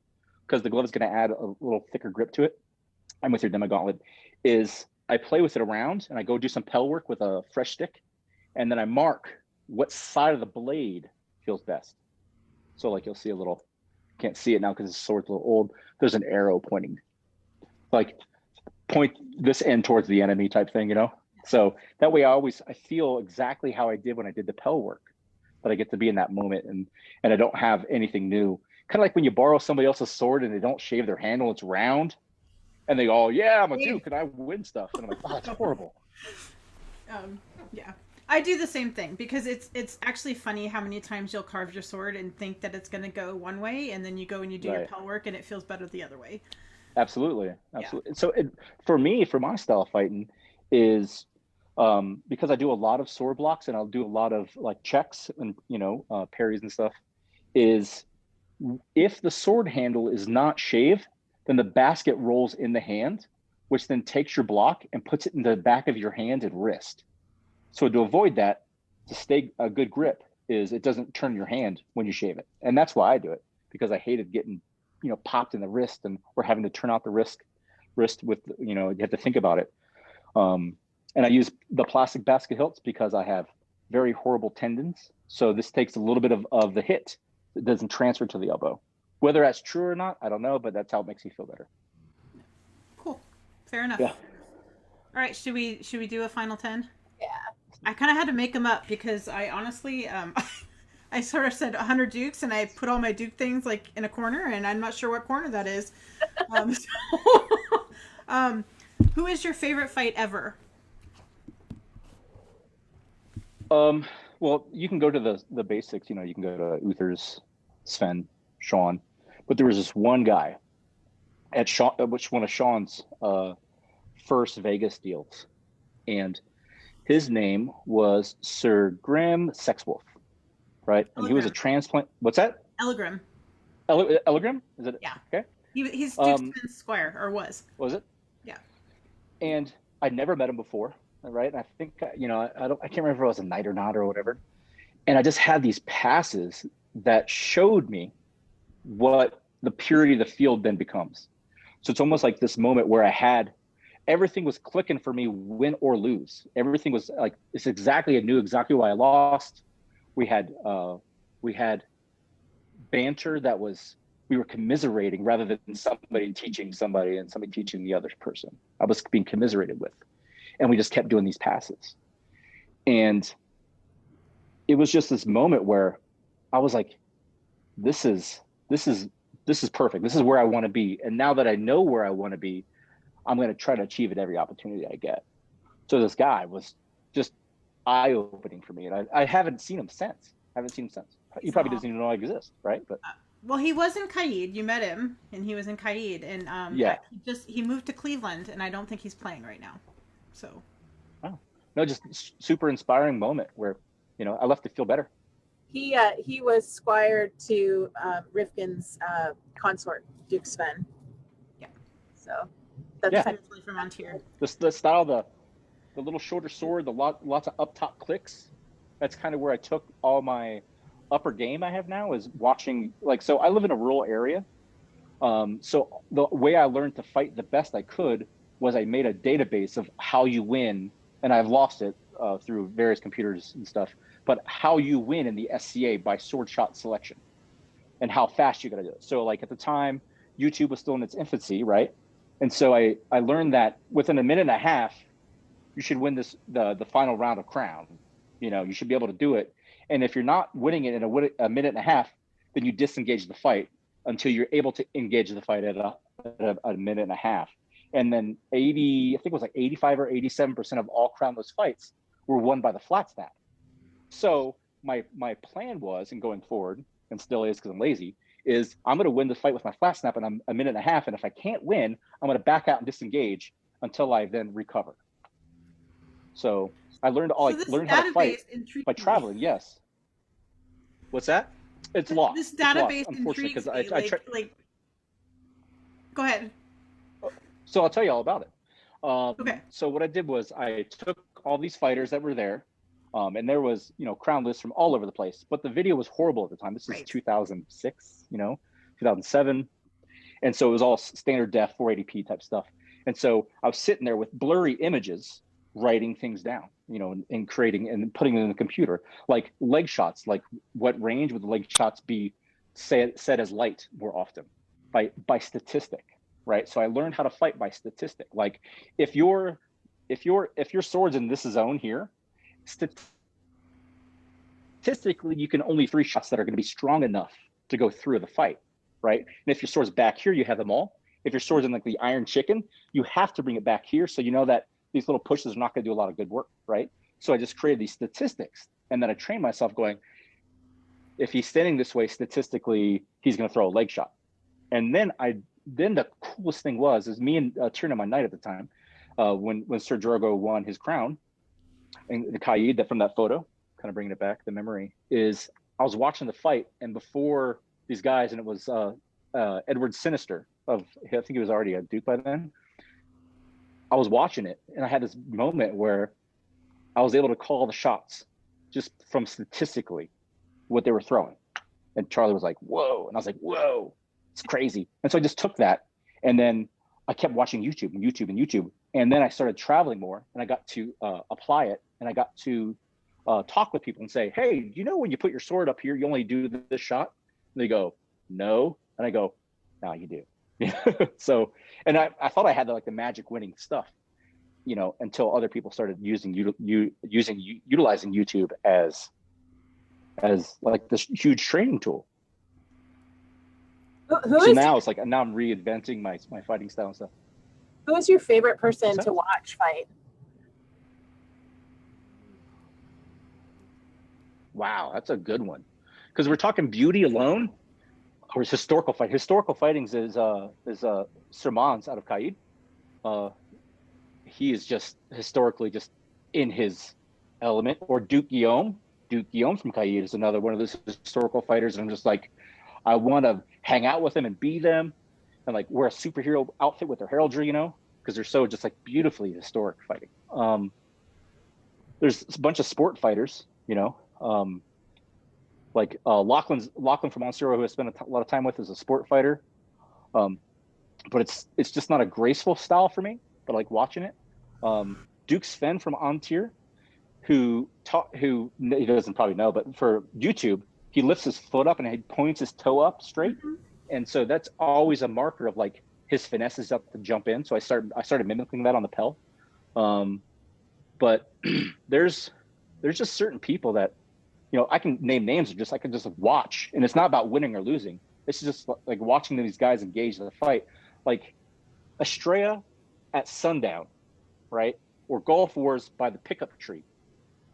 [SPEAKER 2] because the glove is going to add a little thicker grip to it. I'm with your demo gauntlet. Is I play with it around and I go do some pel work with a fresh stick, and then I mark what side of the blade feels best. So like you'll see can't see it now because the sword's a little old. There's an arrow pointing, like point this end towards the enemy type thing, So that way I feel exactly how I did when I did the pel work, but I get to be in that moment and I don't have anything new. Kind of like when you borrow somebody else's sword and they don't shave their handle, it's round, and they go, yeah, I'm a duke and I win stuff. And I'm like, oh, that's horrible.
[SPEAKER 3] Yeah. I do the same thing because it's actually funny how many times you'll carve your sword and think that it's going to go one way, and then you go and you do your pel work and it feels better the other way.
[SPEAKER 2] Absolutely. Yeah. So for my style of fighting is because I do a lot of sword blocks and I'll do a lot of like checks and parries and stuff, is if the sword handle is not shaved, then the basket rolls in the hand, which then takes your block and puts it in the back of your hand and wrist. So to avoid that, to stay a good grip, is it doesn't turn your hand when you shave it. And that's why I do it, because I hated getting popped in the wrist or having to turn out the wrist with you have to think about it. And I use the plastic basket hilts because I have very horrible tendons. So this takes a little bit of the hit. It doesn't transfer to the elbow. Whether that's true or not, I don't know, but that's how it makes me feel better.
[SPEAKER 3] Cool. Fair enough.
[SPEAKER 2] Yeah.
[SPEAKER 3] All right. Should we do a final 10?
[SPEAKER 1] Yeah.
[SPEAKER 3] I kind of had to make them up because I honestly, I sort of said 100 dukes and I put all my duke things like in a corner, and I'm not sure what corner that is. Who is your favorite fight ever?
[SPEAKER 2] Well, you can go to the basics. You can go to Uther's, Sven, Sean, but there was this one guy at Sean, which one of Sean's first Vegas deals, and his name was Sir Grim Sexwolf, right? And he was a transplant. What's that?
[SPEAKER 3] Elegrim.
[SPEAKER 2] Elegrim? Is it?
[SPEAKER 3] Yeah.
[SPEAKER 2] Okay.
[SPEAKER 3] He's Duke's Squire, or was.
[SPEAKER 2] Was it?
[SPEAKER 3] Yeah.
[SPEAKER 2] And I'd never met him before, right? And I think I can't remember if I was a knight or not or whatever. And I just had these passes that showed me what the purity of the field then becomes. So it's almost like this moment where everything was clicking for me, win or lose. Everything was like, I knew exactly why I lost. We had banter that we were commiserating rather than somebody teaching somebody and somebody teaching the other person. I was being commiserated with. And we just kept doing these passes. And it was just this moment where I was like, this is perfect. This is where I want to be. And now that I know where I want to be, I'm going to try to achieve it every opportunity I get. So this guy was just eye-opening for me. And I haven't seen him since. he probably doesn't even know I exist, right? But
[SPEAKER 3] Well, he was in Kaid. You met him, and he was in Kaid, and
[SPEAKER 2] yeah,
[SPEAKER 3] he moved to Cleveland, and I don't think he's playing right now. So,
[SPEAKER 2] oh, no, just super inspiring moment where, you know, I left to feel better.
[SPEAKER 1] He was squire to Rifkin's consort, Duke Sven.
[SPEAKER 3] yeah.
[SPEAKER 1] So that's
[SPEAKER 2] Yeah.
[SPEAKER 1] kind
[SPEAKER 3] Originally from Ontario.
[SPEAKER 2] The style, the little shorter sword, lots of up top clicks. That's kind of where I took all my upper game I have now is watching. Like, so I live in a rural area. So the way I learned to fight the best I could was I made a database of how you win, and I've lost it through various computers and stuff. But how you win in the SCA by sword shot selection, and how fast you got to do it. So like at the time, YouTube was still in its infancy, right? And so I learned that within a minute and a half, you should win the final round of Crown. You know, you should be able to do it. And if you're not winning it in a minute and a half, then you disengage the fight until you're able to engage the fight at a minute and a half. And then I think it was like 85 or 87% of all Crownless fights were won by the flat snap. So my plan was, and going forward, and still is because I'm lazy, is I'm going to win the fight with my flat snap in a minute and a half. And if I can't win, I'm going to back out and disengage until I then recover. So I learned how to fight by traveling. Yes. What's that? It's lost.
[SPEAKER 3] This database
[SPEAKER 2] unfortunately, because
[SPEAKER 3] like. Go ahead.
[SPEAKER 2] So I'll tell you all about it.
[SPEAKER 3] Okay.
[SPEAKER 2] So what I did was I took all these fighters that were there, and there was, you know, crown lists from all over the place. But the video was horrible at the time. This is 2006, 2007, and so it was all standard def 480p type stuff. And so I was sitting there with blurry images, writing things down, and creating and putting it in the computer, like leg shots. Like what range would the leg shots be set as light more often by statistic, right? So I learned how to fight by statistic. Like if your sword's in this zone here, statistically you can only 3 shots that are going to be strong enough to go through the fight, right? And if your sword's back here, you have them all. If your sword's in like the Iron Chicken, you have to bring it back here, so you know that these little pushes are not going to do a lot of good work, right? So I just created these statistics, and then I trained myself going, if he's standing this way, statistically, he's going to throw a leg shot. And then the coolest thing is me and Tierna, my knight at the time, when Sir Drogo won his crown, and the Kaid, that from that photo, kind of bringing it back, the memory, is I was watching the fight, and before these guys, and it was Edward Sinister, I think he was already a Duke by then, I was watching it, and I had this moment where I was able to call the shots just from statistically what they were throwing. And Charlie was like, whoa. And I was like, whoa, it's crazy. And so I just took that, and then I kept watching YouTube and YouTube and YouTube. And then I started traveling more, and I got to apply it, and I got to talk with people and say, hey, do you know when you put your sword up here, you only do this shot? And they go, no. And I go, no, you do. So, and I thought I had the magic winning stuff, until other people started utilizing YouTube as like this huge training tool. Now it's like, now I'm reinventing my fighting style and stuff.
[SPEAKER 1] Who is your favorite person to watch fight?
[SPEAKER 2] Wow, that's a good one. Because we're talking beauty alone, or historical fight. Historical fightings is Sir Mons out of Kaid. He is just historically just in his element. Or Duke Guillaume. Duke Guillaume from Kaid is another one of those historical fighters. And I'm just like, I want to hang out with them and be them, and like wear a superhero outfit with their heraldry, because they're so just like beautifully historic fighting. There's a bunch of sport fighters, like Lachlan from Montserrat, who I spent a lot of time with, is a sport fighter. But it's just not a graceful style for me, but I like watching it. Duke Sven from Ontier, who he doesn't probably know, but for YouTube, he lifts his foot up and he points his toe up straight. Mm-hmm. And so that's always a marker of like his finesse is up to jump in. So I started mimicking that on the Pel. But there's just certain people that, I can name names, I can just watch, and it's not about winning or losing. It's just like watching these guys engage in the fight. Like Estrella at sundown, right? Or Gulf Wars by the pickup tree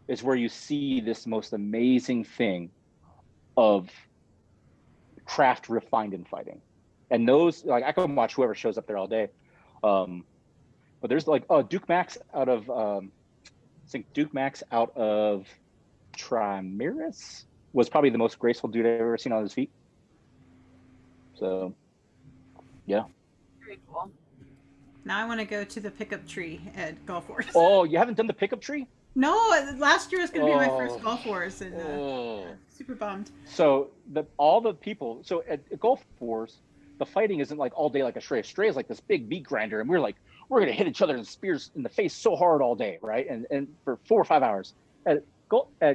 [SPEAKER 2] is where you see this most amazing thing of craft refined in fighting. And those, like, I can watch whoever shows up there all day. But there's like, Duke Max out of, I think Duke Max out of Tramiris was probably the most graceful dude I've ever seen on his feet. So, yeah.
[SPEAKER 1] Very cool.
[SPEAKER 3] Now I want to go to the pickup tree at Golf Wars.
[SPEAKER 2] Oh, you haven't done the pickup tree?
[SPEAKER 3] No, last year was going to be my first Golf Wars, and super bummed.
[SPEAKER 2] So all the people, so at Golf Wars, the fighting isn't like all day like Astray. Astray is like this big meat grinder, and we're going to hit each other in spears in the face so hard all day, right? And for 4 or 5 hours. At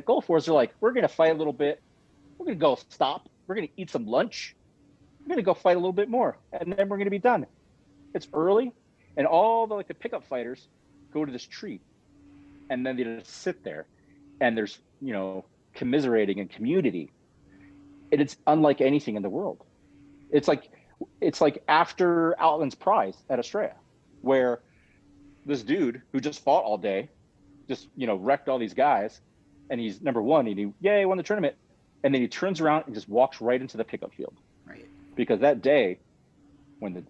[SPEAKER 2] Golf Wars, they're like, we're going to fight a little bit. We're going to go stop. We're going to eat some lunch. We're going to go fight a little bit more, and then we're going to be done. It's early, and all the pickup fighters go to this tree, and then they just sit there, and there's commiserating and community, and it's unlike anything in the world. It's like after Outland's Prize at Estrella, where this dude who just fought all day, just wrecked all these guys, and he's number one, and he won the tournament, and then he turns around and just walks right into the pickup field.
[SPEAKER 3] Right.
[SPEAKER 2] Because that day, when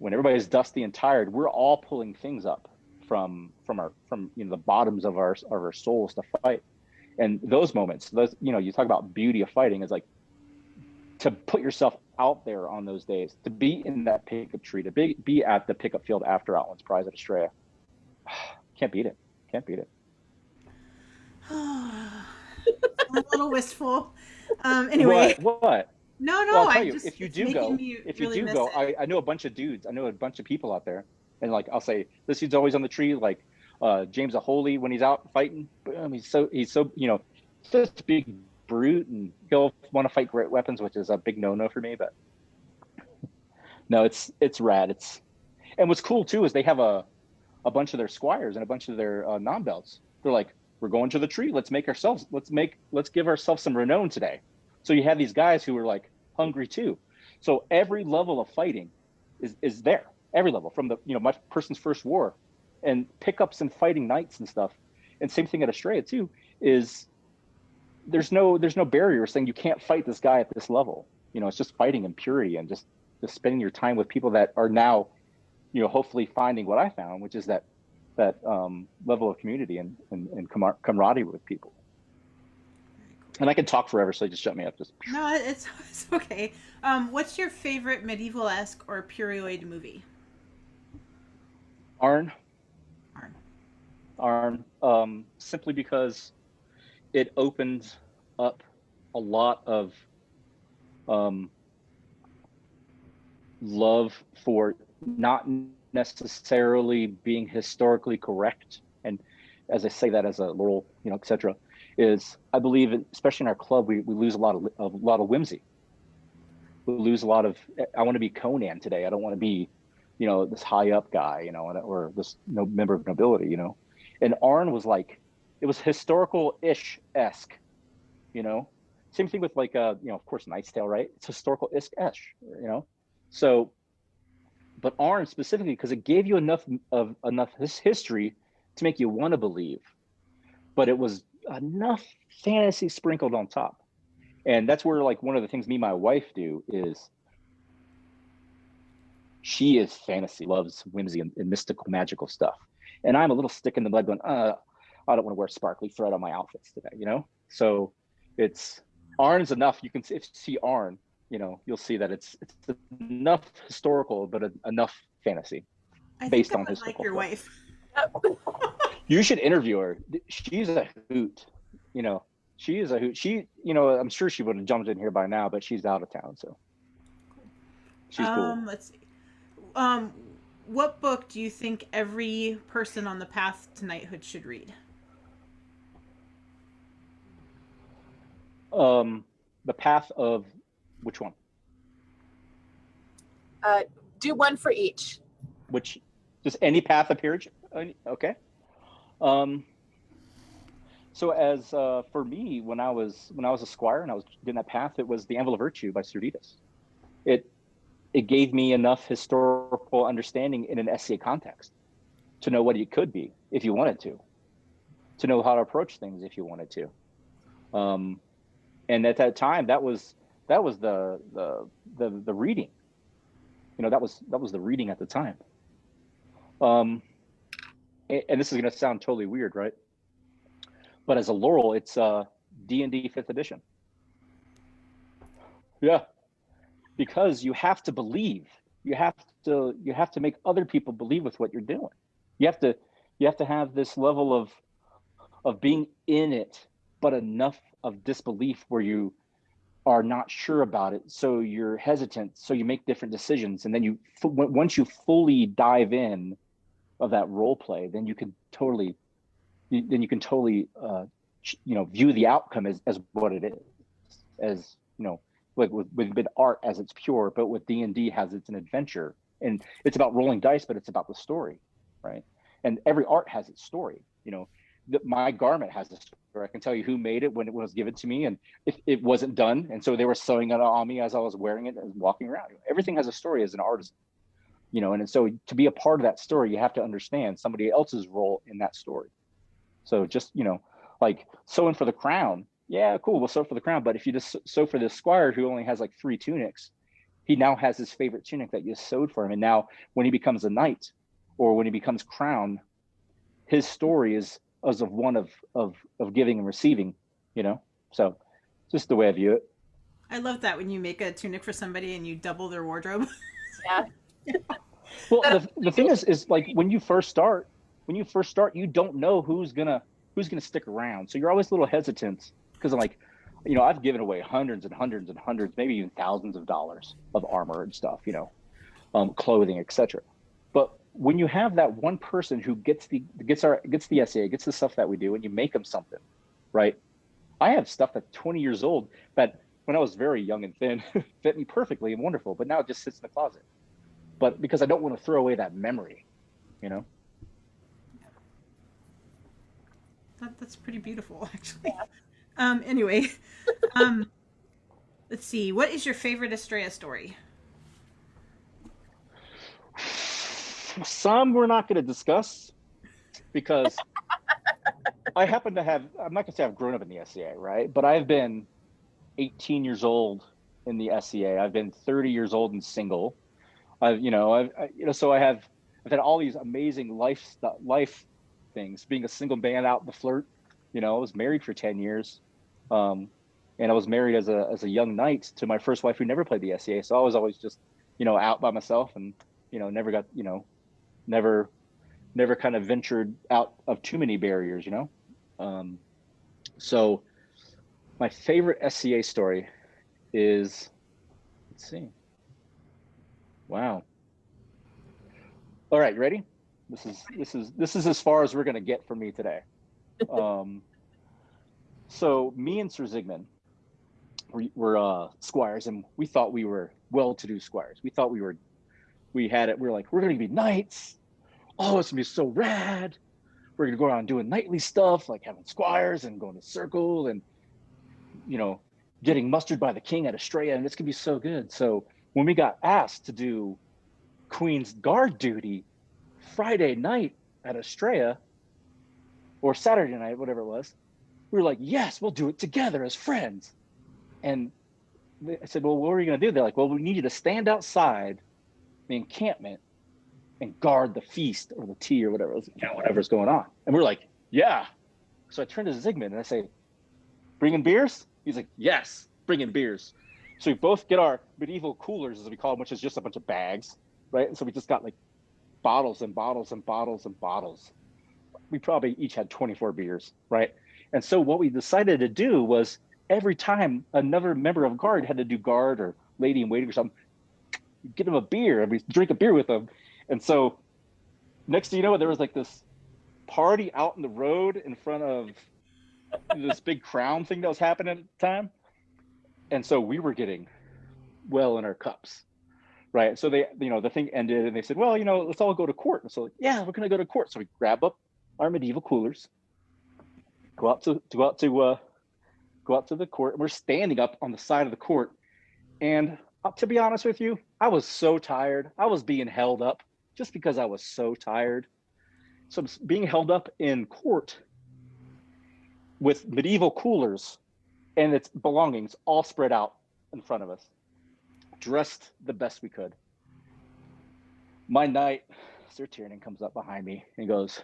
[SPEAKER 2] everybody's dusty and tired, we're all pulling things up from the bottoms of our souls to fight. And those moments, you talk about beauty of fighting, is like to put yourself out there on those days, to be in that pickup tree, to be at the pickup field after Outland's Prize at Estrella. Can't beat it.
[SPEAKER 3] I'm a little wistful. Anyway.
[SPEAKER 2] What?
[SPEAKER 3] No.
[SPEAKER 2] Well, I'll tell you, if you do go, I know a bunch of dudes. I know a bunch of people out there, and like I'll say, this dude's always on the tree. Like James Aholy, when he's out fighting, boom, he's so just a big brute, and he'll want to fight great weapons, which is a big no-no for me. But no, it's rad. And what's cool too is they have a bunch of their squires and a bunch of their non-belts. They're like, we're going to the tree. Let's give ourselves some renown today. So you have these guys who are like hungry too. So every level of fighting is there. Every level, from the my person's first war, and pickups and fighting nights and stuff. And same thing at Estrella too. Is there's no barrier saying you can't fight this guy at this level. It's just fighting in purity and just spending your time with people that are now, hopefully finding what I found, which is that level of community and camaraderie with people. And I can talk forever, so just shut me up.
[SPEAKER 3] No, it's okay. What's your favorite medieval-esque or period movie?
[SPEAKER 2] Arn. Simply because it opened up a lot of love for not necessarily being historically correct. And as I say that as a Laurel, etc., is I believe, especially in our club, we lose a lot of whimsy. We lose a lot of, I want to be Conan today. I don't want to be, this high up guy, or this member of nobility, And Arn was like, it was historical-ish-esque, Same thing with of course, Knight's Tale, right? It's historical-esque, So, but Arn specifically, because it gave you enough history to make you want to believe, but it was enough fantasy sprinkled on top. And that's where one of the things me and my wife do is she is fantasy, loves whimsy and mystical, magical stuff. And I'm a little stick in the mud going, I don't want to wear sparkly thread on my outfits today, So it's Arn's enough. You can see Arn, you'll see that it's enough historical, but enough fantasy based on historical.
[SPEAKER 3] Like your wife.
[SPEAKER 2] You should interview her. She's a hoot. She is a hoot. She, I'm sure she would have jumped in here by now, but she's out of town, so she's cool.
[SPEAKER 3] Let's see. What book do you think every person on the path to knighthood should read?
[SPEAKER 2] The Path of which one?
[SPEAKER 1] Do one for each.
[SPEAKER 2] Which, just any path of peerage? Okay. So as for me, when I was a squire and I was doing that path, it was The Anvil of Virtue by Servetus. It gave me enough historical understanding in an SCA context to know what it could be if you wanted to know how to approach things if you wanted to. And at that time, that was the reading. That was the reading at the time. And this is going to sound totally weird, right? But as a Laurel, it's D&D 5th edition. Yeah, because you have to believe. You have to make other people believe with what you're doing. You have to have this level of being in it, but enough of disbelief where you are not sure about it, so you're hesitant, so you make different decisions, and then once you fully dive in of that role play, then you can totally view the outcome as what it is, as like with art as it's pure, but with D&D has it's an adventure, and it's about rolling dice, but it's about the story, right? And every art has its story. My garment has a story. I can tell you who made it when it was given to me, and if it wasn't done, and so they were sewing it on me as I was wearing it and walking around. Everything has a story as an artist, and so to be a part of that story, you have to understand somebody else's role in that story. So just like sewing for the crown, yeah, cool, we'll sew for the crown. But if you just sew for this squire who only has like 3 tunics, he now has his favorite tunic that you sewed for him, and now when he becomes a knight or when he becomes crowned, his story is as of one of giving and receiving, so just the way I view it.
[SPEAKER 3] I love that when you make a tunic for somebody and you double their wardrobe.
[SPEAKER 1] Yeah.
[SPEAKER 2] Well, the thing is like when you first start, you don't know who's gonna stick around, so you're always a little hesitant, because I'm like, I've given away hundreds and hundreds and hundreds, maybe even thousands of dollars of armor and stuff, clothing, etc. But when you have that one person who gets the SAA, gets the stuff that we do, and you make them something, right? I have stuff that's 20 years old that when I was very young and thin fit me perfectly and wonderful, but now it just sits in the closet. But because I don't want to throw away that memory,
[SPEAKER 3] That's pretty beautiful, actually. Anyway, let's see. What is your favorite Estrella story?
[SPEAKER 2] Some we're not going to discuss because I happen to have, I'm not going to say I've grown up in the SCA, right? But I've been 18 years old in the SCA. I've been 30 years old and single. So I've had all these amazing life things, being a single man out in the flirt. I was married for 10 years. And I was married as a young knight to my first wife who never played the SCA. So I was always just, out by myself and, never got, never kind of ventured out of too many barriers, So my favorite SCA story is, let's see. Wow. All right, you ready? This is as far as we're going to get from me today. So me and Sir Zygmunt were squires, and we thought we were well-to-do squires. We thought we were like, we're going to be knights. Oh, it's going to be so rad. We're going to go around doing knightly stuff, like having squires and going to circle and, getting mustered by the king at Estrella, and it's going to be so good. So when we got asked to do Queen's Guard duty Friday night at Estrella, or Saturday night, whatever it was, we were like, yes, we'll do it together as friends. And I said, well, what are you going to do? They're like, well, we need you to stand outside the encampment and guard the feast or the tea or whatever's going on. And we're like, yeah. So I turned to Zygmunt and I say, bringing beers? He's like, yes, bringing beers. So we both get our medieval coolers, as we call them, which is just a bunch of bags, right? And so we just got like bottles and bottles and bottles and bottles. We probably each had 24 beers, right? And so what we decided to do was every time another member of guard had to do guard or lady in waiting or something, get them a beer and we drink a beer with them. And so next thing you know, there was like this party out in the road in front of this big crown thing that was happening at the time. And so we were getting well in our cups, right? So they, the thing ended and they said, well, let's all go to court. And so yeah, we're going to go to court. So we grab up our medieval coolers, go out to the court, and we're standing up on the side of the court. And to be honest with you, I was so tired. I was being held up just because I was so tired. So being held up in court with medieval coolers and its belongings all spread out in front of us, dressed the best we could. My knight, Sir Tiernan, comes up behind me and goes,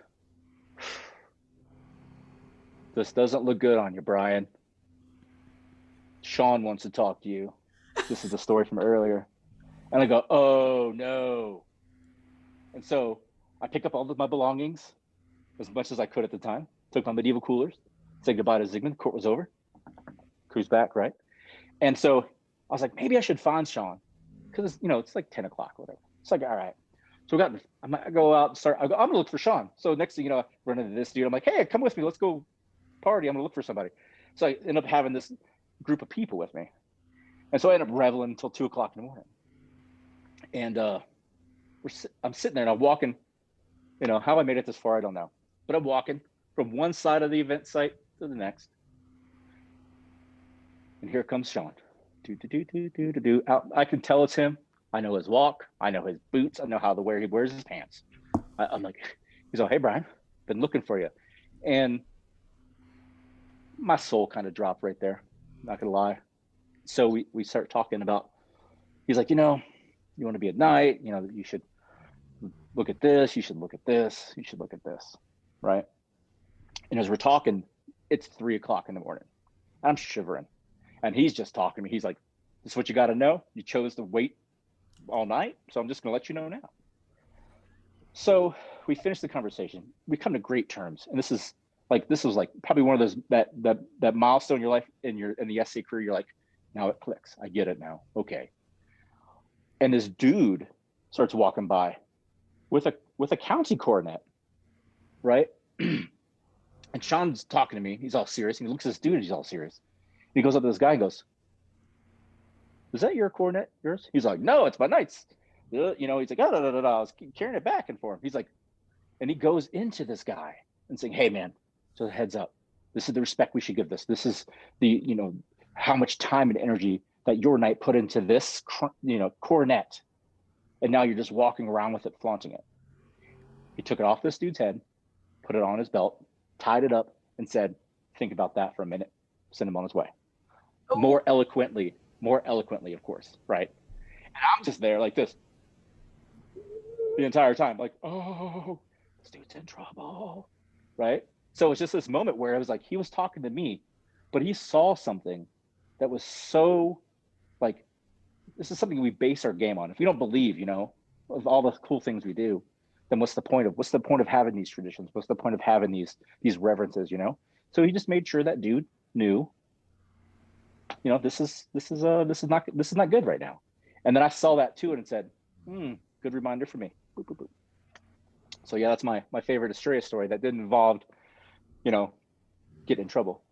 [SPEAKER 2] "This doesn't look good on you, Brian. Sean wants to talk to you." This is the story from earlier. And I go, "Oh, no." And so I pick up all of my belongings as much as I could at the time, took my medieval coolers, said goodbye to Zygmunt. Court was over. Cruise back, right? And so I was like, maybe I should find Sean, because it's like 10 o'clock, whatever. It's like, all right. So I go out and start. I'm gonna look for Sean. So next thing you know, I run into this dude. I'm like, hey, come with me. Let's go party. I'm gonna look for somebody. So I end up having this group of people with me, and so I end up reveling until 2 o'clock in the morning. And I'm sitting there and I'm walking. How I made it this far, I don't know, but I'm walking from one side of the event site to the next. And here comes Sean. Out. I can tell it's him. I know his walk. I know his boots. I know he wears his pants. I'm like, he's like, "Hey, Brian, been looking for you." And my soul kind of dropped right there. Not gonna lie. So we start talking about, he's like, you want to be a knight, you should look at this, you should look at this, you should look at this, right? And as we're talking, it's 3 o'clock in the morning. I'm shivering. And he's just talking to me. He's like, "This is what you got to know. You chose to wait all night, so I'm just going to let you know now." So we finish the conversation. We come to great terms. And this was like probably one of those, that milestone in your life, in the SC career. You're like, now it clicks. I get it now. Okay. And this dude starts walking by with a county coronet, right? And Sean's talking to me. He's all serious. And he looks at this dude and he's all serious. And he goes up to this guy and goes, "Is that your coronet, yours?" He's like, "No, it's my knight's." He's like, I was carrying it back and forth. He's like, and he goes into this guy and saying, "Hey, man, so heads up. This is the respect we should give this. This is the, how much time and energy that your knight put into this, coronet. And now you're just walking around with it, flaunting it." He took it off this dude's head, put it on his belt, tied it up, and said, "Think about that for a minute. Send him on his way." Oh. More eloquently, of course, right? And I'm just there like this the entire time, like, oh, this dude's in trouble, right? So it's just this moment where it was like he was talking to me, but he saw something that was so, like, this is something we base our game on. If we don't believe, of all the cool things we do, then what's the point of having these traditions? What's the point of having these reverences, So he just made sure that dude knew, this is not good right now. And then I saw that too and said, good reminder for me. Boop, boop, boop. So yeah, that's my favorite Asturias story that didn't involve, get in trouble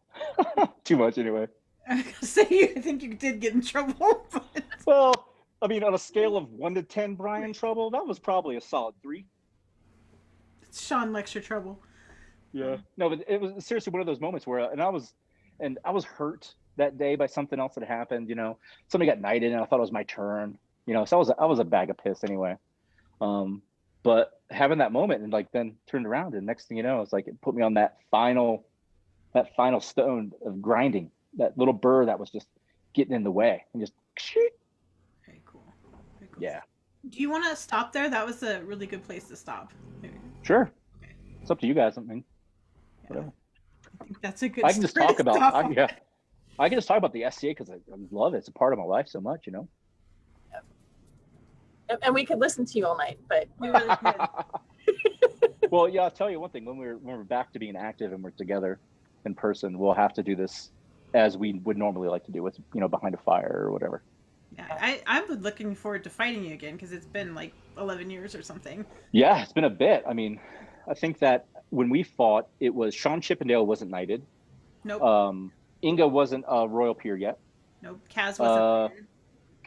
[SPEAKER 2] too much anyway.
[SPEAKER 3] I think you did get in trouble. But...
[SPEAKER 2] Well, I mean, on a scale of 1 to 10, Brian trouble, that was probably a solid 3.
[SPEAKER 3] It's Sean lecture trouble.
[SPEAKER 2] Yeah. No, but it was seriously one of those moments where, and I was hurt that day by something else that happened. Somebody got knighted, and I thought it was my turn. So I was a bag of piss anyway. But having that moment and then turned around, and next thing you know, it's like it put me on that final stone of grinding, that little burr that was just getting in the way, and just.
[SPEAKER 3] Very cool.
[SPEAKER 2] Yeah.
[SPEAKER 3] Do you want to stop there? That was a really good place to stop. Maybe.
[SPEAKER 2] Sure. Okay. It's up to you guys. I mean, whatever.
[SPEAKER 3] I think that's a good.
[SPEAKER 2] I can just talk about. I can just talk about the SCA because I love it. It's a part of my life so much,
[SPEAKER 1] Yeah. And we could listen to you all night, but
[SPEAKER 3] we really could.
[SPEAKER 2] Well, yeah, I'll tell you one thing. When we're back to being active and we're together in person, we'll have to do this as we would normally like to do, with behind a fire or whatever.
[SPEAKER 3] Yeah, I'm looking forward to fighting you again because it's been like 11 years or something.
[SPEAKER 2] Yeah, it's been a bit. I mean, I think that when we fought, it was Sean Chippendale wasn't knighted.
[SPEAKER 3] Nope.
[SPEAKER 2] Inga wasn't a royal peer yet.
[SPEAKER 3] Nope. Kaz wasn't knighted.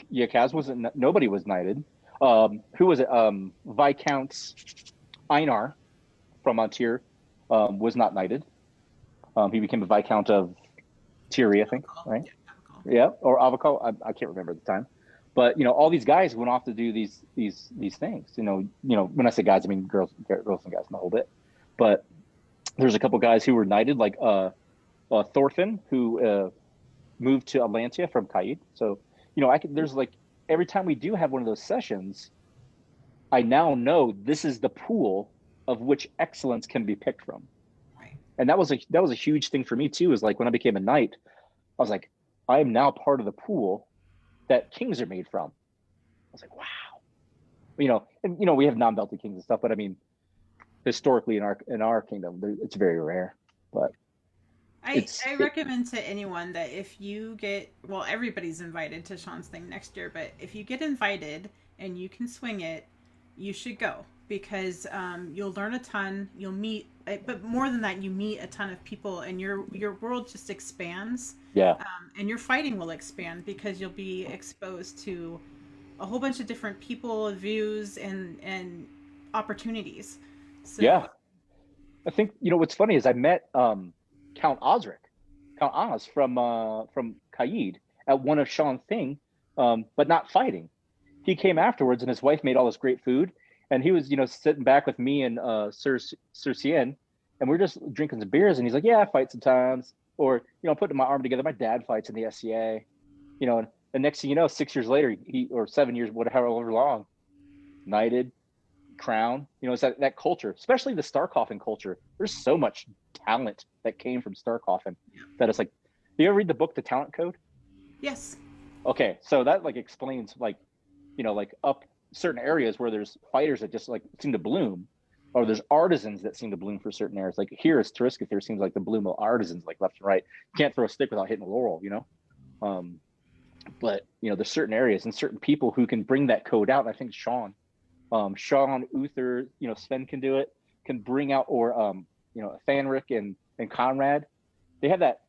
[SPEAKER 2] Yeah, Kaz wasn't. Nobody was knighted. Who was it? Viscount Einar from Montier was not knighted. He became a Viscount of Thierry, I think, right? Yeah, or Avocal. I can't remember at the time. But all these guys went off to do these things. When I say guys, I mean girls and guys, and the whole bit. But there's a couple guys who were knighted, like Thorfinn, who moved to Atlantia from Kaid. So, there's like, every time we do have one of those sessions, I now know this is the pool of which excellence can be picked from.
[SPEAKER 3] Right.
[SPEAKER 2] And that was a huge thing for me too, is like when I became a knight, I was like, I am now part of the pool that kings are made from. I was like, wow. And we have non-belted kings and stuff, but I mean, historically in our kingdom, it's very rare. But
[SPEAKER 3] I recommend to anyone that if you everybody's invited to Sean's thing next year, but if you get invited and you can swing it, you should go, because you'll learn a ton. You'll meet, but more than that, you meet a ton of people, and your world just expands.
[SPEAKER 2] Yeah.
[SPEAKER 3] And your fighting will expand because you'll be exposed to a whole bunch of different people, views, and opportunities. So,
[SPEAKER 2] yeah. I think what's funny is I met Count Oz from Kaid at one of Sean's thing, but not fighting. He came afterwards, and his wife made all this great food, and he was sitting back with me and Sir Cien, and we're just drinking some beers, and he's like, yeah, I fight sometimes, or putting my arm together. My dad fights in the SCA, and next thing you know, 6 years later, or 7 years, whatever long, knighted, crown. It's that culture, especially the Starcoffin culture. There's so much talent that came from Starcoffin that it's like, do you ever read the book The Talent Code?
[SPEAKER 3] Yes.
[SPEAKER 2] Okay, so that like explains like up certain areas where there's fighters that just like seem to bloom, or there's artisans that seem to bloom for certain areas. Like here is Tariska, there seems like the bloom of artisans, like left and right. You can't throw a stick without hitting a laurel, but there's certain areas and certain people who can bring that code out. And I think Sean, Uther, Sven can do it, can bring out, or Fanric and Conrad, they have that.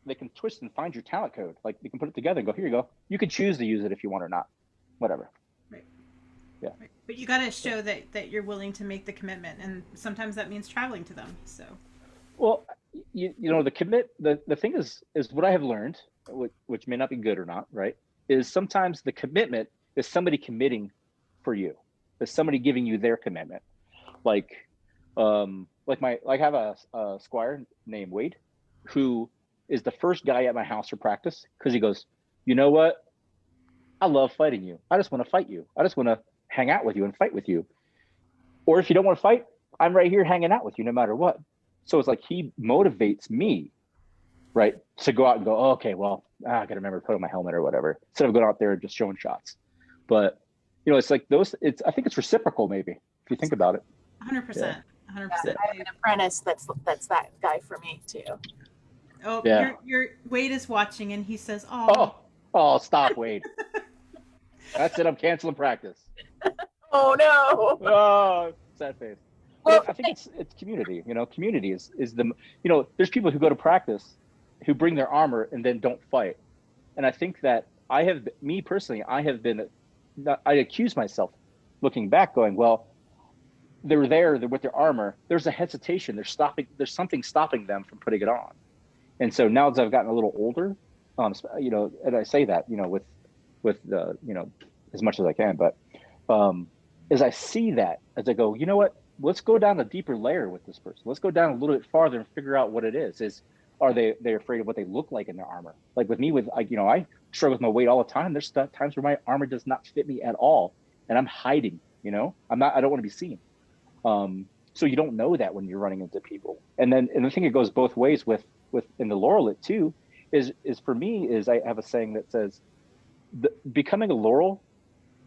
[SPEAKER 2] They can twist and find your talent code. Like you can put it together and go, here you go. You can choose to use it if you want or not. Whatever.
[SPEAKER 3] Right.
[SPEAKER 2] Yeah.
[SPEAKER 3] Right. But you got to show that you're willing to make the commitment, and sometimes that means traveling to them. So.
[SPEAKER 2] Well, the thing is what I have learned, which may not be good or not, right? Is sometimes the commitment is somebody committing for you. Is somebody giving you their commitment. I have a squire named Wade, who is the first guy at my house for practice, because he goes, you know what? I love fighting you. I just want to fight you. I just want to hang out with you and fight with you. Or if you don't want to fight, I'm right here hanging out with you no matter what. So it's like he motivates me, right, to go out and go, oh, okay, well, I got to remember to put on my helmet or whatever, instead of going out there and just showing shots. But, it's like I think it's reciprocal, maybe, if you think about it.
[SPEAKER 3] 100%. 100%.
[SPEAKER 1] I have an apprentice that's that guy for me too.
[SPEAKER 3] Oh, yeah. Your Wade is watching, and he says, "Oh,
[SPEAKER 2] stop, Wade." That's it. I'm canceling practice.
[SPEAKER 1] Oh no!
[SPEAKER 2] Oh, sad face. Well, I think it's community. Community is the there's people who go to practice who bring their armor and then don't fight, and I think that I accuse myself looking back, going, well, they were there with their armor. There's a hesitation. There's something stopping them from putting it on. And so now as I've gotten a little older, and I say that, with as much as I can, but as I see that, as I go, you know what, let's go down a deeper layer with this person. Let's go down a little bit farther and figure out what it is. Are they afraid of what they look like in their armor? Like with me, I struggle with my weight all the time. There's times where my armor does not fit me at all, and I'm hiding. I don't want to be seen. So you don't know that when you're running into people. And I think it goes both ways with in the Laurelit too, is for me, is I have a saying that says, becoming a Laurel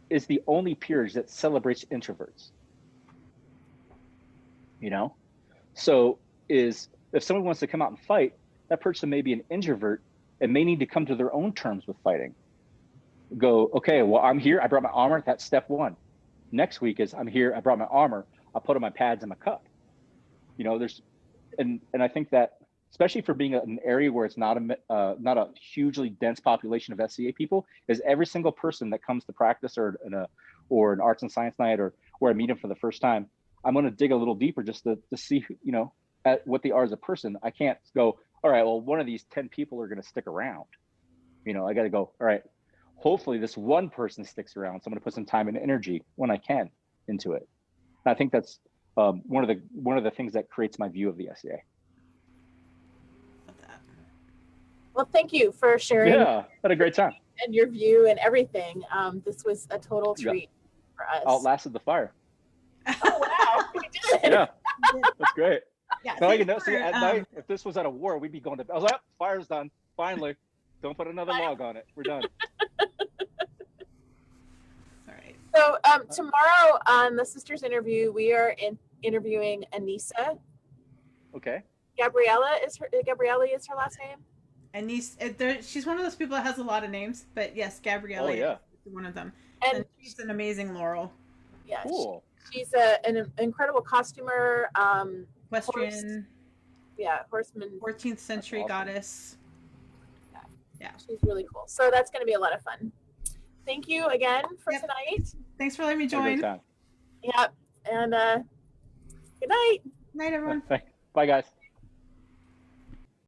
[SPEAKER 2] is the only peerage that celebrates introverts. So if someone wants to come out and fight, that person may be an introvert and may need to come to their own terms with fighting. Go, okay, well, I'm here. I brought my armor. That's step one. Next week is I'm here. I brought my armor. I put on my pads and my cup. And I think that, especially for being an area where it's not a hugely dense population of SCA people, is every single person that comes to practice or an arts and science night or where I meet them for the first time, I'm going to dig a little deeper just to see, at what they are as a person. I can't go, all right, well, one of these 10 people are going to stick around. I got to go, all right, hopefully this one person sticks around. So I'm going to put some time and energy when I can into it. And I think that's one of the things that creates my view of the SCA.
[SPEAKER 1] Well, thank you for sharing
[SPEAKER 2] Yeah, had a great time.
[SPEAKER 1] and your view and everything. This was a total treat for us.
[SPEAKER 2] Outlasted the fire.
[SPEAKER 1] Oh, wow. We did.
[SPEAKER 2] Yeah, that's great.
[SPEAKER 3] Yeah.
[SPEAKER 2] Now,
[SPEAKER 3] thank
[SPEAKER 2] you know,
[SPEAKER 3] you
[SPEAKER 2] see,
[SPEAKER 3] for,
[SPEAKER 2] at night, if this was at a war, we'd be going to. I was like, fire's done. Finally, don't put another log on it. We're done.
[SPEAKER 3] All right.
[SPEAKER 1] So tomorrow on the Sisters interview, we are interviewing Anissa.
[SPEAKER 2] Okay.
[SPEAKER 1] Gabriella is her last name.
[SPEAKER 3] And she's one of those people that has a lot of names, but yes, Gabrielle is one of them. And she's an amazing Laurel.
[SPEAKER 1] Yeah,
[SPEAKER 2] cool.
[SPEAKER 1] She's an incredible costumer.
[SPEAKER 3] Equestrian.
[SPEAKER 1] Horseman.
[SPEAKER 3] 14th century
[SPEAKER 2] awesome.
[SPEAKER 3] Goddess. Yeah.
[SPEAKER 1] She's really cool. So that's going to be a lot of fun. Thank you again for tonight.
[SPEAKER 3] Thanks for letting me join.
[SPEAKER 1] Yep. And good night.
[SPEAKER 3] Night, everyone.
[SPEAKER 2] Bye, guys.